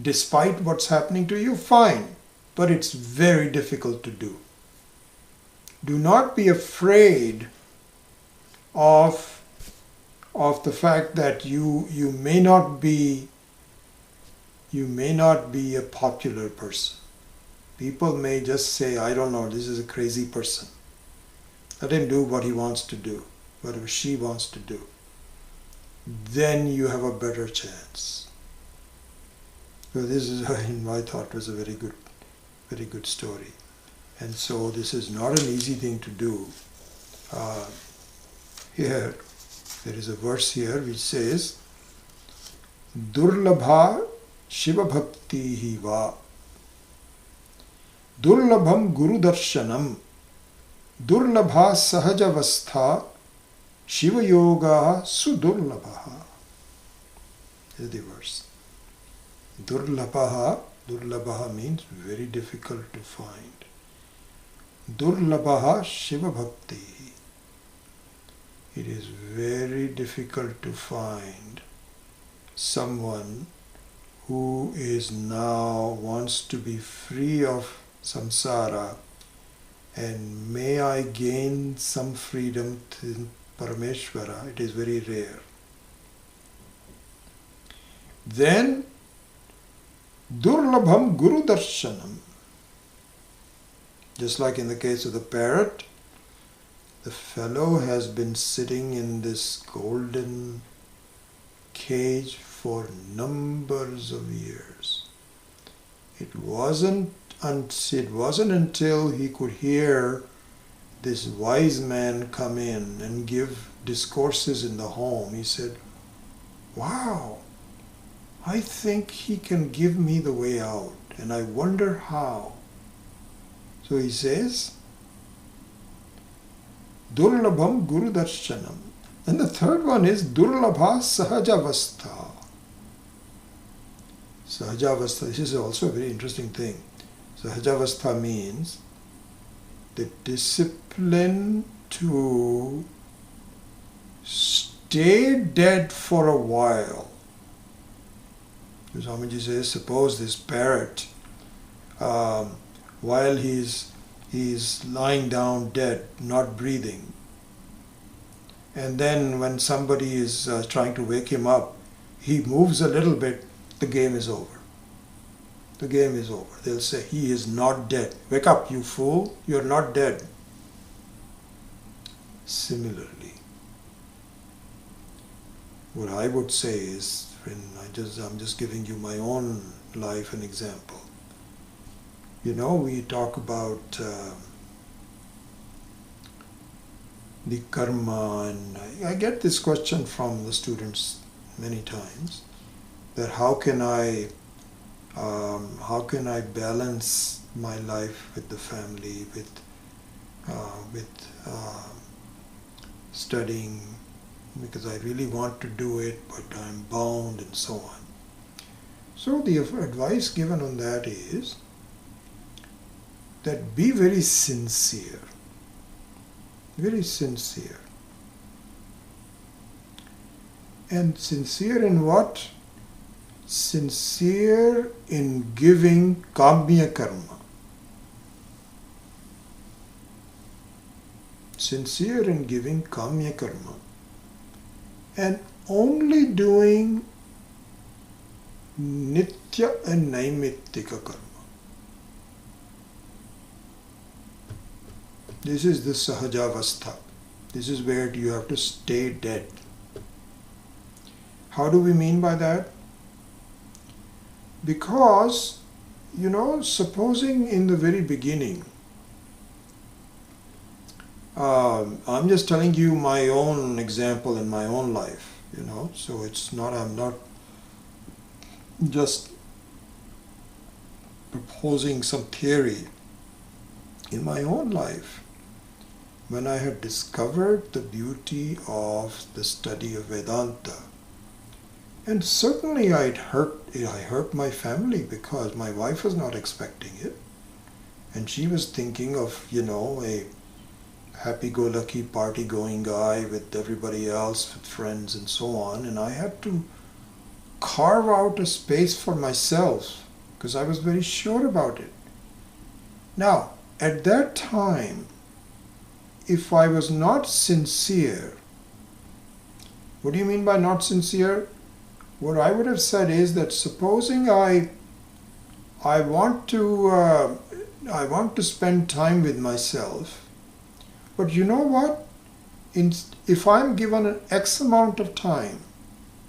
despite what's happening to you, fine. But it's very difficult to do. Do not be afraid of the fact that you may not be a popular person. People may just say, I don't know, this is a crazy person. Let him do what he wants to do, whatever she wants to do. Then you have a better chance. So this is, I thought, was a very good story. And so this is not an easy thing to do. Here, there is a verse here which says, Durlabha Shiva Bhakti va Durlabham Guru Darshanam Durlabha Sahajavastha Shiva Yoga Sudurlabha. This is the verse. Durlabha means very difficult to find. Durlabha Shiva Bhakti. It is very difficult to find someone who is now wants to be free of samsara and may I gain some freedom to Parameshvara. It is very rare. Then Durlabham Guru Darshanam. Just like in the case of the parrot, the fellow has been sitting in this golden cage for numbers of years. It wasn't until he could hear this wise man come in and give discourses in the home. He said, wow, I think he can give me the way out, and I wonder how. So he says, Durlabham Guru Darshanam. And the third one is Durlabha Sahajavastha. Sahajavastha, this is also a very interesting thing. Sahajavastha means the discipline to stay dead for a while. Swamiji says, suppose this parrot while he's lying down dead, not breathing. And then when somebody is trying to wake him up, he moves a little bit, the game is over. The game is over. They'll say, he is not dead. Wake up, you fool, you're not dead. Similarly, what I would say is, I'm just giving you my own life an example. You know, we talk about the karma, and I get this question from the students many times, that how can I balance my life with the family, with studying, because I really want to do it, but I'm bound and so on. So the advice given on that is that be very sincere. Very sincere. And sincere in what? Sincere in giving kamya karma. Sincere in giving kamya karma. And only doing nitya and naimittika karma. This is the sahajavastha. This is where you have to stay dead. How do we mean by that? Because, supposing in the very beginning, I'm just telling you my own example in my own life, so I'm not just proposing some theory. In my own life, when I had discovered the beauty of the study of Vedanta, and certainly I hurt my family because my wife was not expecting it, and she was thinking of, a happy-go-lucky party-going guy with everybody else, with friends and so on, and I had to carve out a space for myself because I was very sure about it. Now, at that time, if I was not sincere, what do you mean by not sincere? What I would have said is that supposing I want to spend time with myself, but you know what? If I'm given an X amount of time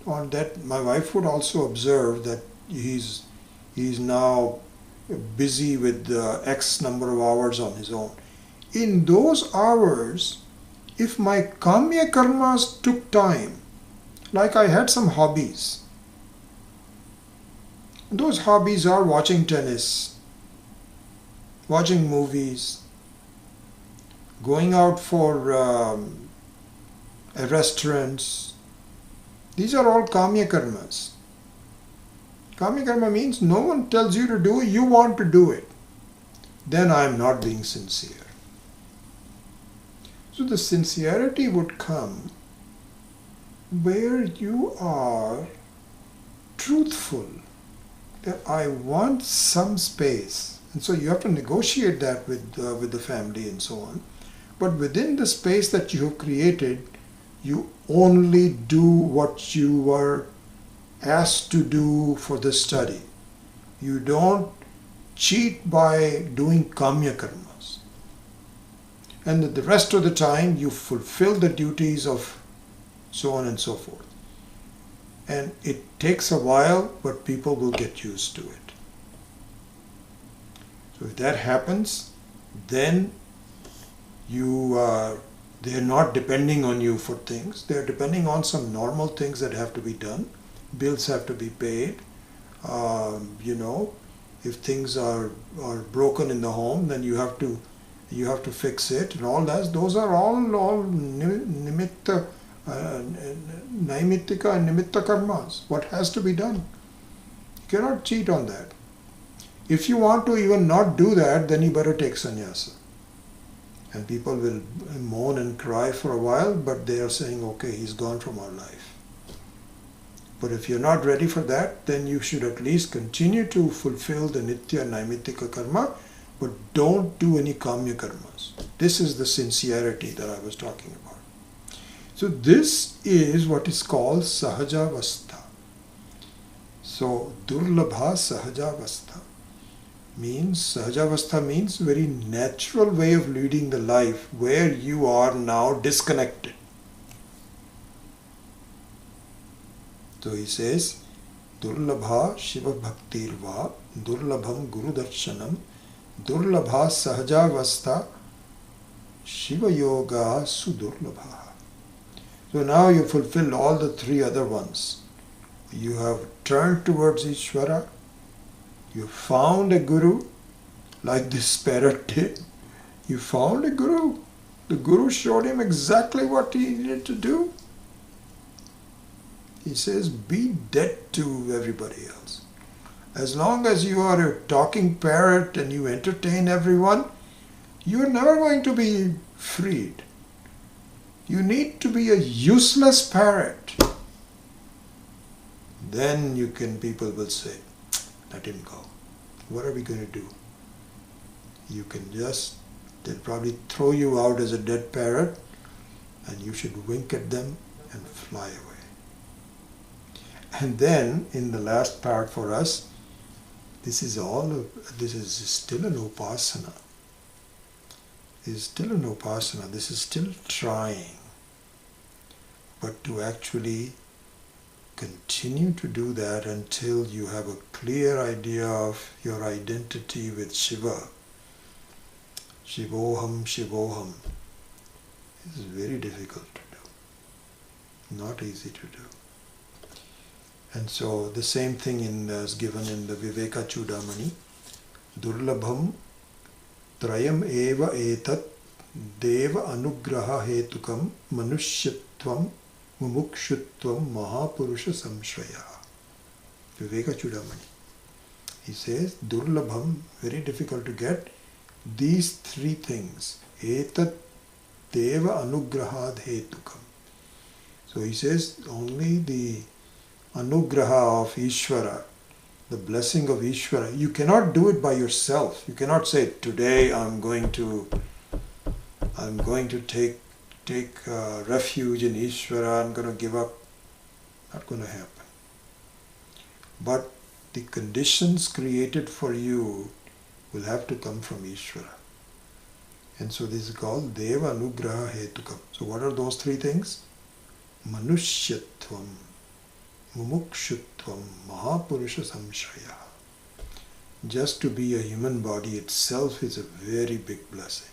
on that, my wife would also observe that he's now busy with X number of hours on his own. In those hours, if my kamya karmas took time, like I had some hobbies. Those hobbies are watching tennis, watching movies, going out for restaurants. These are all kamya karmas. Kamya karma means no one tells you to do it, you want to do it. Then I am not being sincere. So the sincerity would come where you are truthful, that I want some space. And so you have to negotiate that with the family and so on. But within the space that you have created, you only do what you were asked to do for the study. You don't cheat by doing kamya karmas. And the rest of the time you fulfill the duties of so on and so forth. And it takes a while, but people will get used to it. So if that happens, then they're not depending on you for things. They're depending on some normal things that have to be done. Bills have to be paid. If things are broken in the home, then you have to fix it and all that. Those are all nimitta, naimittika and nimitta karmas. What has to be done? You cannot cheat on that. If you want to even not do that, then you better take sannyasa. And people will moan and cry for a while, but they are saying, okay, he's gone from our life. But if you're not ready for that, then you should at least continue to fulfill the Nitya Naimittika karma, but don't do any Kamya karmas. This is the sincerity that I was talking about. So this is what is called Sahajavastha. So Durlabha Sahajavastha means, Sahajavastha means very natural way of leading the life where you are now disconnected. So he says, Durlabha Shiva Bhaktirva, Durlabham Guru Darshanam, Durlabha Sahajavastha, Shiva Yoga Sudurlabha. So now you fulfill all the three other ones. You have turned towards Ishvara, you found a Guru, like this parrot did. You found a Guru. The Guru showed him exactly what he needed to do. He says, be dead to everybody else. As long as you are a talking parrot and you entertain everyone, you are never going to be freed. You need to be a useless parrot. Then people will say, let him go. What are we going to do? You can they'll probably throw you out as a dead parrot, and you should wink at them and fly away. And then, in the last part for us, this is still an upasana. This is still an upasana. This is still trying. But to actually continue to do that until you have a clear idea of your identity with Shiva. Shivoham, Shivoham. This is very difficult to do. Not easy to do. And so the same thing is given in the Viveka Chudamani. Durlabham Trayam eva etat deva anugraha hetukam manushyatvam mumukshutvam mahapurusha samshraya. Viveka Chudamani. He says, Durlabham, very difficult to get. These three things. Etat deva anugrahad hetukam. So he says, only the anugraha of Ishvara, the blessing of Ishvara, you cannot do it by yourself. You cannot say, today I'm going to take refuge in Ishvara, I'm going to give up. Not going to happen. But the conditions created for you will have to come from Ishvara. And so this is called Deva Anugraha Hetukam. So what are those three things? Manushyatvam, Mumukshutvam, Mahapurusha Samshraya. Just to be a human body itself is a very big blessing.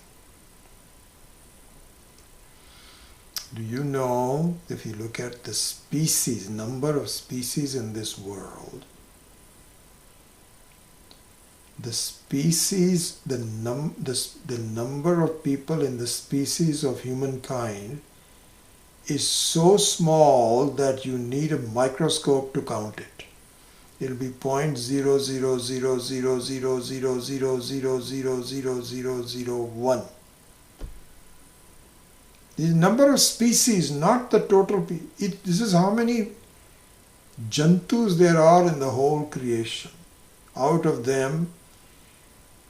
Do you know, if you look at the species, number of species in this world, the number of people in the species of humankind is so small that you need a microscope to count it. It'll be 0.000000000000001. The number of species, not the total. This is how many jantus there are in the whole creation. Out of them,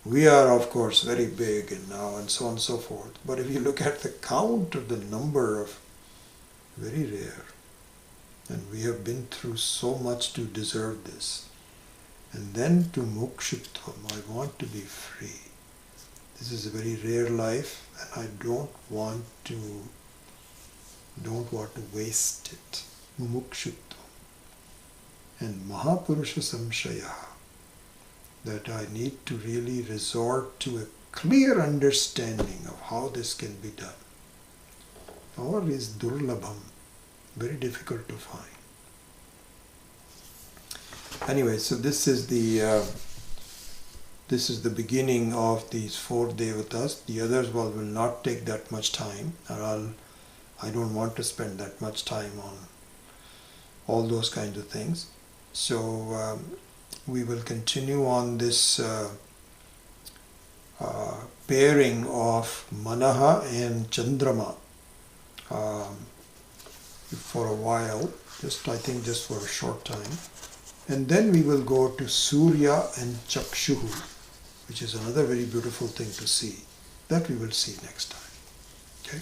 we are of course very big and now and so on and so forth. But if you look at the count of the number of, very rare. And we have been through so much to deserve this. And then to mukshutvam, I want to be free. This is a very rare life and I don't want to waste it. Mumukshutvam. And Mahapurusha Samshaya, that I need to really resort to a clear understanding of how this can be done. Or is Durlabham, very difficult to find. Anyway, so this is the beginning of these 4 devatas. The others will not take that much time, and I don't want to spend that much time on all those kinds of things. So we will continue on this pairing of Manaha and Chandrama for a while. I think just for a short time. And then we will go to Surya and Chakshuhu, which is another very beautiful thing to see. That we will see next time. Okay?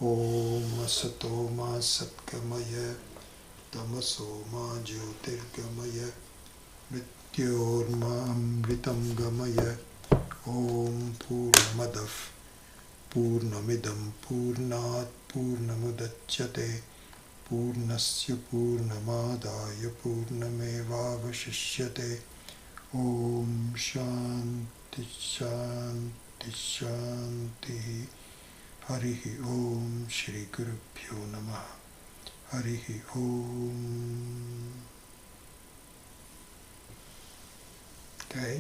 Om Asato Ma Satkamaya Tamaso Ma Jyotirgamaya Mrityorma Amritam Gamaya Om Purnamadav Purnamidam Purnat Purnamudachyate Purnasya Purnamadaya Purnamevavashishyate Om Shanti Shanti Shanti Harihi Om Shri Gurubhyo Namaha Harihi Om. Okay.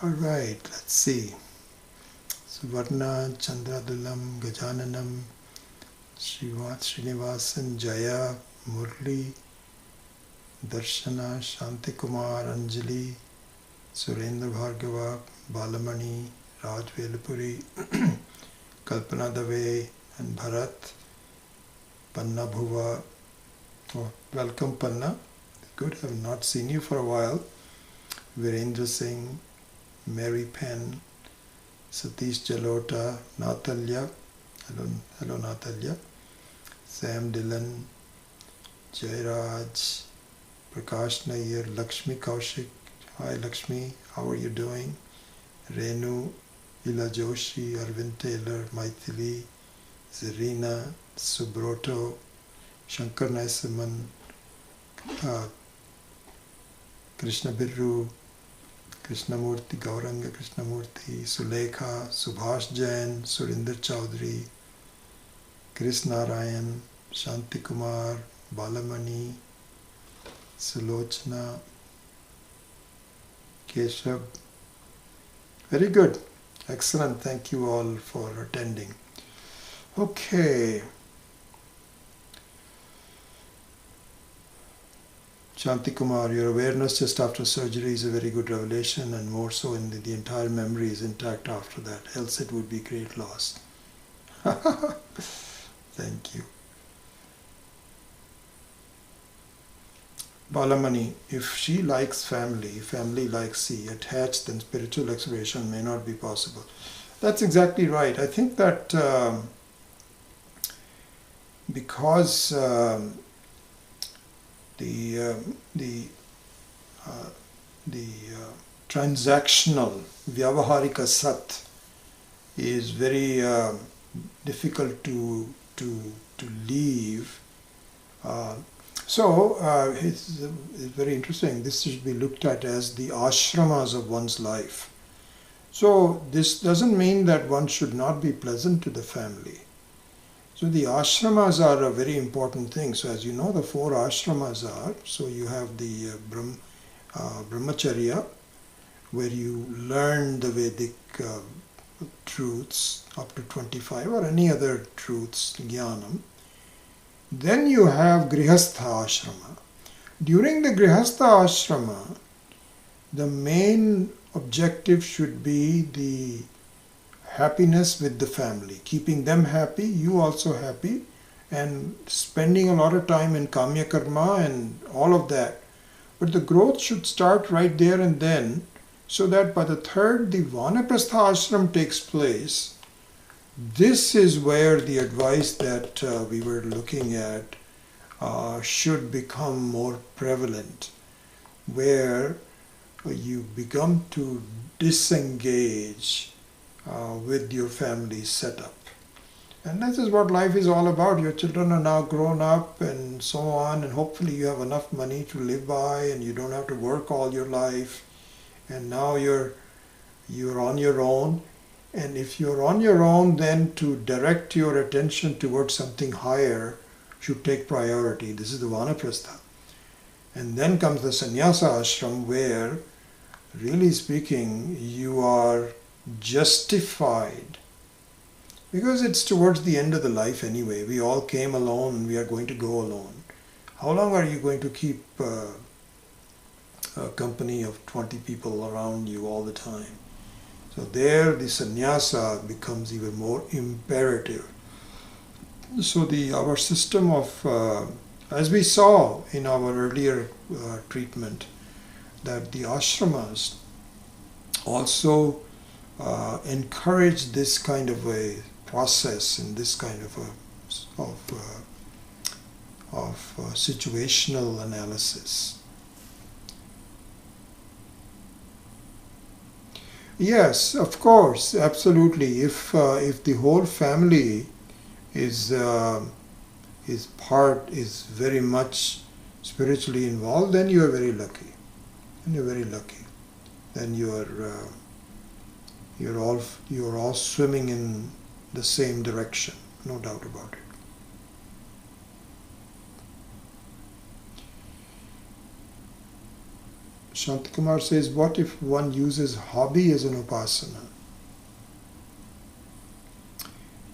All right, let's see. Suvarna Chandradulam Gajananam Srinivasan Jaya Murli Darshana Shantikumar Anjali Surendra Bhargava Balamani Raj Velapuri Kalpana Dave and Bharat Panna Bhuva. Oh, welcome Panna. Good, I have not seen you for a while. Virendra Singh, Mary Penn, Satish Jalota, Natalya, hello Natalya, Sam Dillon, Jairaj, Prakash Nair, Lakshmi Kaushik, hi Lakshmi, how are you doing? Renu, Ila Joshi, Arvind Taylor, Maithili, Zarina, Subroto, Shankar Naisaman, Krishna Birru, Krishnamurti, Gauranga Krishnamurti, Sulekha, Subhash Jain, Surinder Chaudhary, Chris Narayan, Shanti Kumar, Balamani, Sulochana, Keshav. Very good. Excellent. Thank you all for attending. Okay. Shanti Kumar, your awareness just after surgery is a very good revelation, and more so in the entire memory is intact after that, else it would be great loss. Thank you. Balamani, if she likes family, family likes she, attached, then spiritual exploration may not be possible. That's exactly right. I think that because the transactional vyavaharika sat is very difficult to leave. So it's very interesting. This should be looked at as the ashramas of one's life. So this doesn't mean that one should not be pleasant to the family. So the ashramas are a very important thing. So as you know, the 4 ashramas are, so you have the brahmacharya, where you learn the Vedic truths up to 25 or any other truths, jnanam. Then you have grihastha ashrama. During the grihastha ashrama, the main objective should be the happiness with the family, keeping them happy, you also happy, and spending a lot of time in kamya karma and all of that. But the growth should start right there and then, so that by the 3rd, the vanaprastha ashram takes place. This is where the advice that we were looking at should become more prevalent, where you become to disengage with your family setup. And this is what life is all about. Your children are now grown up and so on, and hopefully you have enough money to live by and you don't have to work all your life, and now you're on your own. And if you're on your own, then to direct your attention towards something higher should take priority. This is the vanaprastha. And then comes the sannyasa ashram, where, really speaking, you are justified. Because it's towards the end of the life anyway. We all came alone and we are going to go alone. How long are you going to keep a company of 20 people around you all the time? So there the sannyasa becomes even more imperative. So our system of, as we saw in our earlier treatment, that the ashramas also encourage this kind of a process and this kind of situational analysis. Yes, of course, absolutely. If the whole family is very much spiritually involved, then you are very lucky. And you're very lucky. Then you're all swimming in the same direction, no doubt about it. Shantakumar says, what if one uses hobby as an upasana?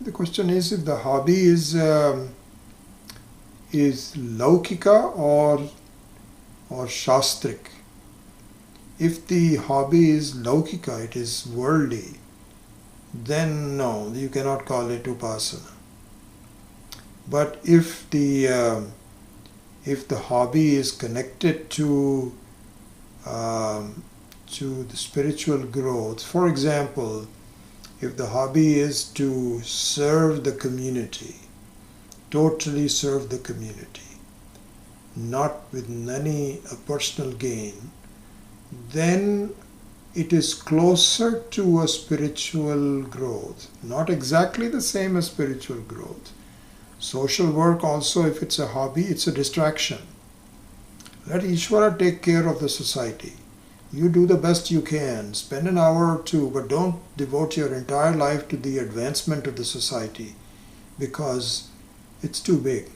The question is if the hobby is laukika or shastrik. If the hobby is laukika, it is worldly, then no, you cannot call it upasana. But if the hobby is connected to the spiritual growth, for example, if the hobby is to serve the community, totally serve the community, not with any personal gain, then it is closer to a spiritual growth. Not exactly the same as spiritual growth. Social work also, if it's a hobby, it's a distraction. Let Ishvara take care of the society. You do the best you can. Spend an hour or two, but don't devote your entire life to the advancement of the society, because it's too big.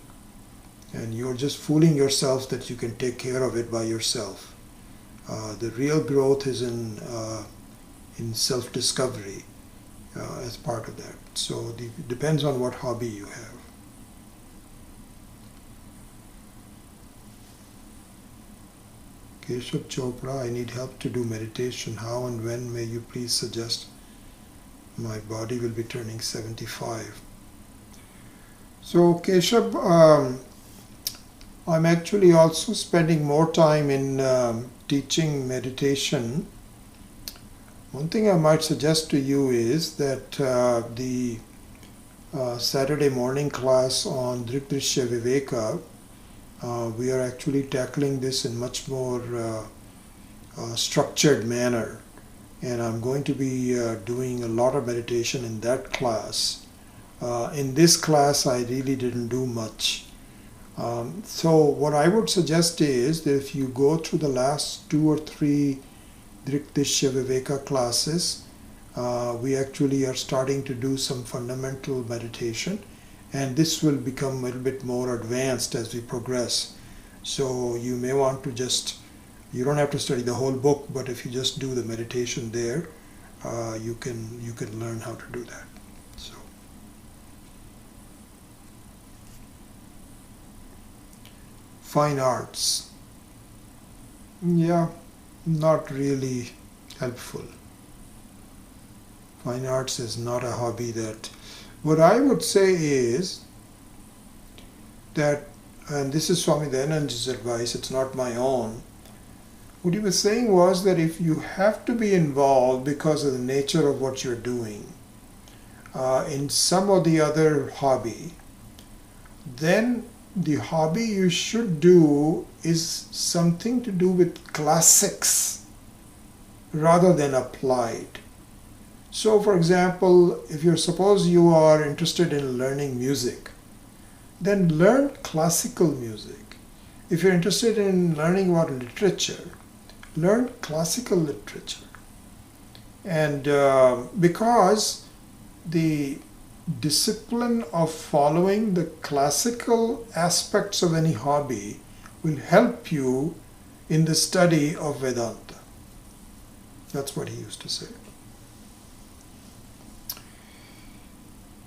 And you're just fooling yourself that you can take care of it by yourself. The real growth is in self-discovery as part of that. So it depends on what hobby you have. Keshav Chopra, I need help to do meditation. How and when may you please suggest? My body will be turning 75. So Keshav, I'm actually also spending more time in teaching meditation. One thing I might suggest to you is that the Saturday morning class on Drikdrishya Viveka, we are actually tackling this in much more structured manner, and I'm going to be doing a lot of meditation in that class. In this class I really didn't do much. So what I would suggest is that if you go through the last 2 or 3 Drikdrishya Viveka classes, we actually are starting to do some fundamental meditation, and this will become a little bit more advanced as we progress. So you may want to you don't have to study the whole book, but if you just do the meditation there, you can learn how to do that. So fine arts, yeah, not really helpful. Fine arts is not a hobby that. What I would say is that, and this is Swami Dayananda's advice, it's not my own, what he was saying was that if you have to be involved because of the nature of what you're doing in some or the other hobby, then the hobby you should do is something to do with classics rather than applied. So for example, if suppose you are interested in learning music, then learn classical music. If you're interested in learning about literature, learn classical literature. And because the discipline of following the classical aspects of any hobby will help you in the study of Vedanta. That's what he used to say.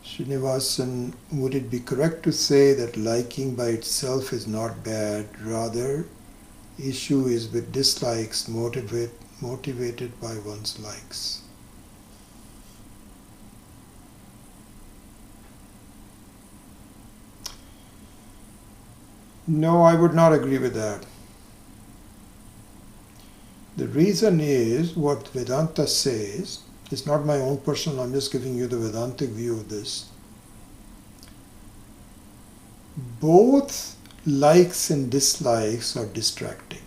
Srinivasan, would it be correct to say that liking by itself is not bad? Rather, issue is with dislikes motivated by one's likes. No, I would not agree with that. The reason is what Vedanta says. It's not my own personal, I'm just giving you the Vedantic view of this. Both likes and dislikes are distracting.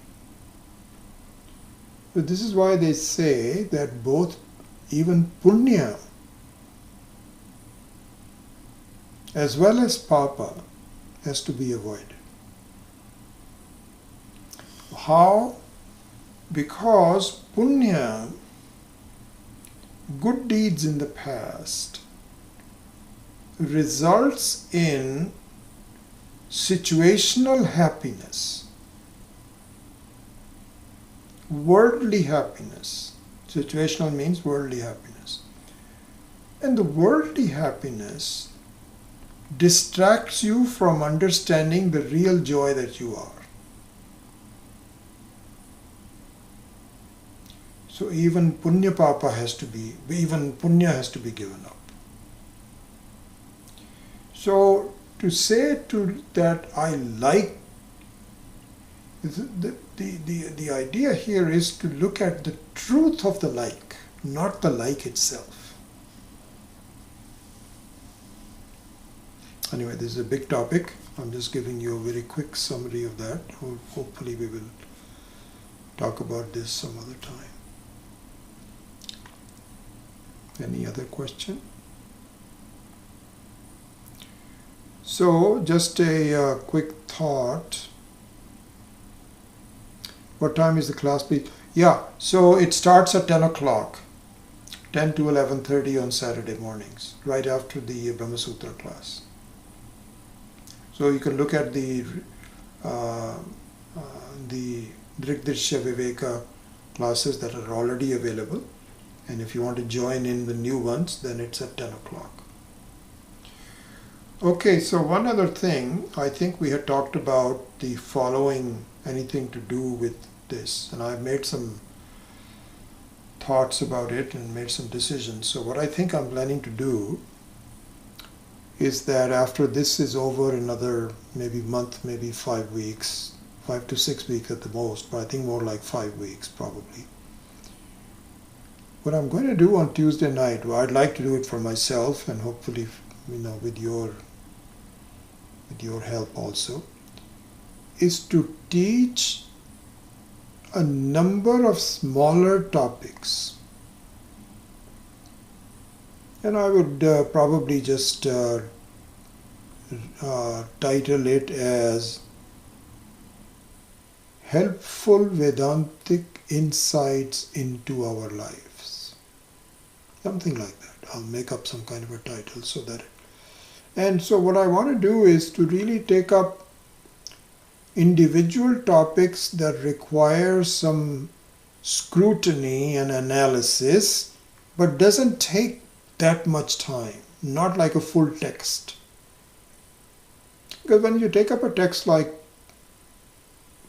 So this is why they say that both, even punya as well as papa, has to be avoided. How? Because punya, good deeds in the past, results in situational happiness, worldly happiness. Situational means worldly happiness. And the worldly happiness distracts you from understanding the real joy that you are. So even punya has to be given up. So to say that I like, the idea here is to look at the truth of the like, not the like itself. Anyway, this is a big topic. I'm just giving you a very quick summary of that. Hopefully we will talk about this some other time. Any other question? So, just a quick thought. What time is the class, please? Yeah, so it starts at 10 o'clock, 10 to 11:30 on Saturday mornings, right after the Brahma Sutra class. So you can look at the Drigdrishya Viveka classes that are already available. And if you want to join in the new ones, then it's at 10 o'clock. Okay, so one other thing, I think we had talked about the following, anything to do with this, and I've made some thoughts about it and made some decisions. So what I think I'm planning to do is that after this is over, another maybe month, maybe 5 weeks, 5 to 6 weeks at the most, but I think more like 5 weeks probably. What I'm going to do on Tuesday night, well, I'd like to do it for myself and hopefully, with your help also, is to teach a number of smaller topics. And I would probably just title it as Helpful Vedantic Insights into Our Lives. Something like that. I'll make up some kind of a title so that. And so what I want to do is to really take up individual topics that require some scrutiny and analysis, but doesn't take that much time, not like a full text. Because when you take up a text like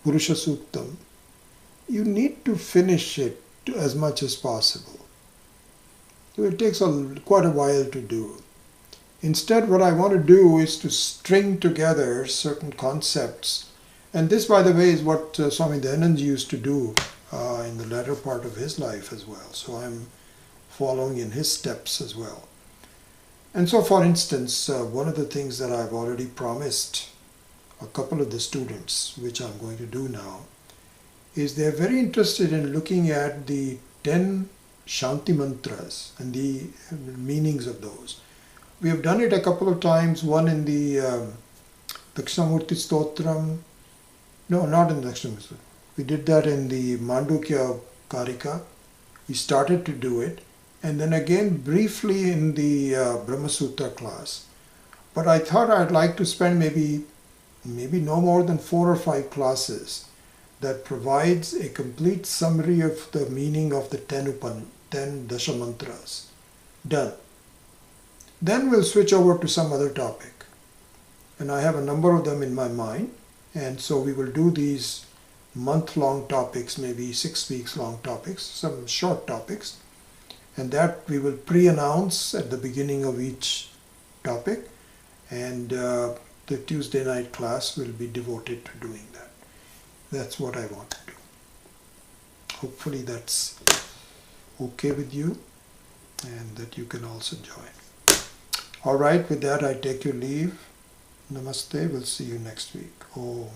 Purusha Suktam, you need to finish it as much as possible. So it takes quite a while to do. Instead, what I want to do is to string together certain concepts. And this, by the way, is what Swami Dayanand used to do in the latter part of his life as well. So I'm following in his steps as well. And so, for instance, one of the things that I've already promised a couple of the students, which I'm going to do now, is they're very interested in looking at the 10 Shanti mantras and the meanings of those. We have done it a couple of times, one in the Dakshinamurti Stotram. No, not in the Dakshinamurti. We did that in the Mandukya Karika. We started to do it, and then again briefly in the Brahma Sutra class. But I thought I'd like to spend maybe no more than 4 or 5 classes that provides a complete summary of the meaning of the 10 Dashamantras. Done. Then we'll switch over to some other topic. And I have a number of them in my mind. And so we will do these month-long topics, maybe 6 weeks long topics, some short topics. And that we will pre-announce at the beginning of each topic. And the Tuesday night class will be devoted to doing that. That's what I want to do. Hopefully that's okay with you and that you can also join. All right, with that I take your leave. Namaste. We'll see you next week. Om.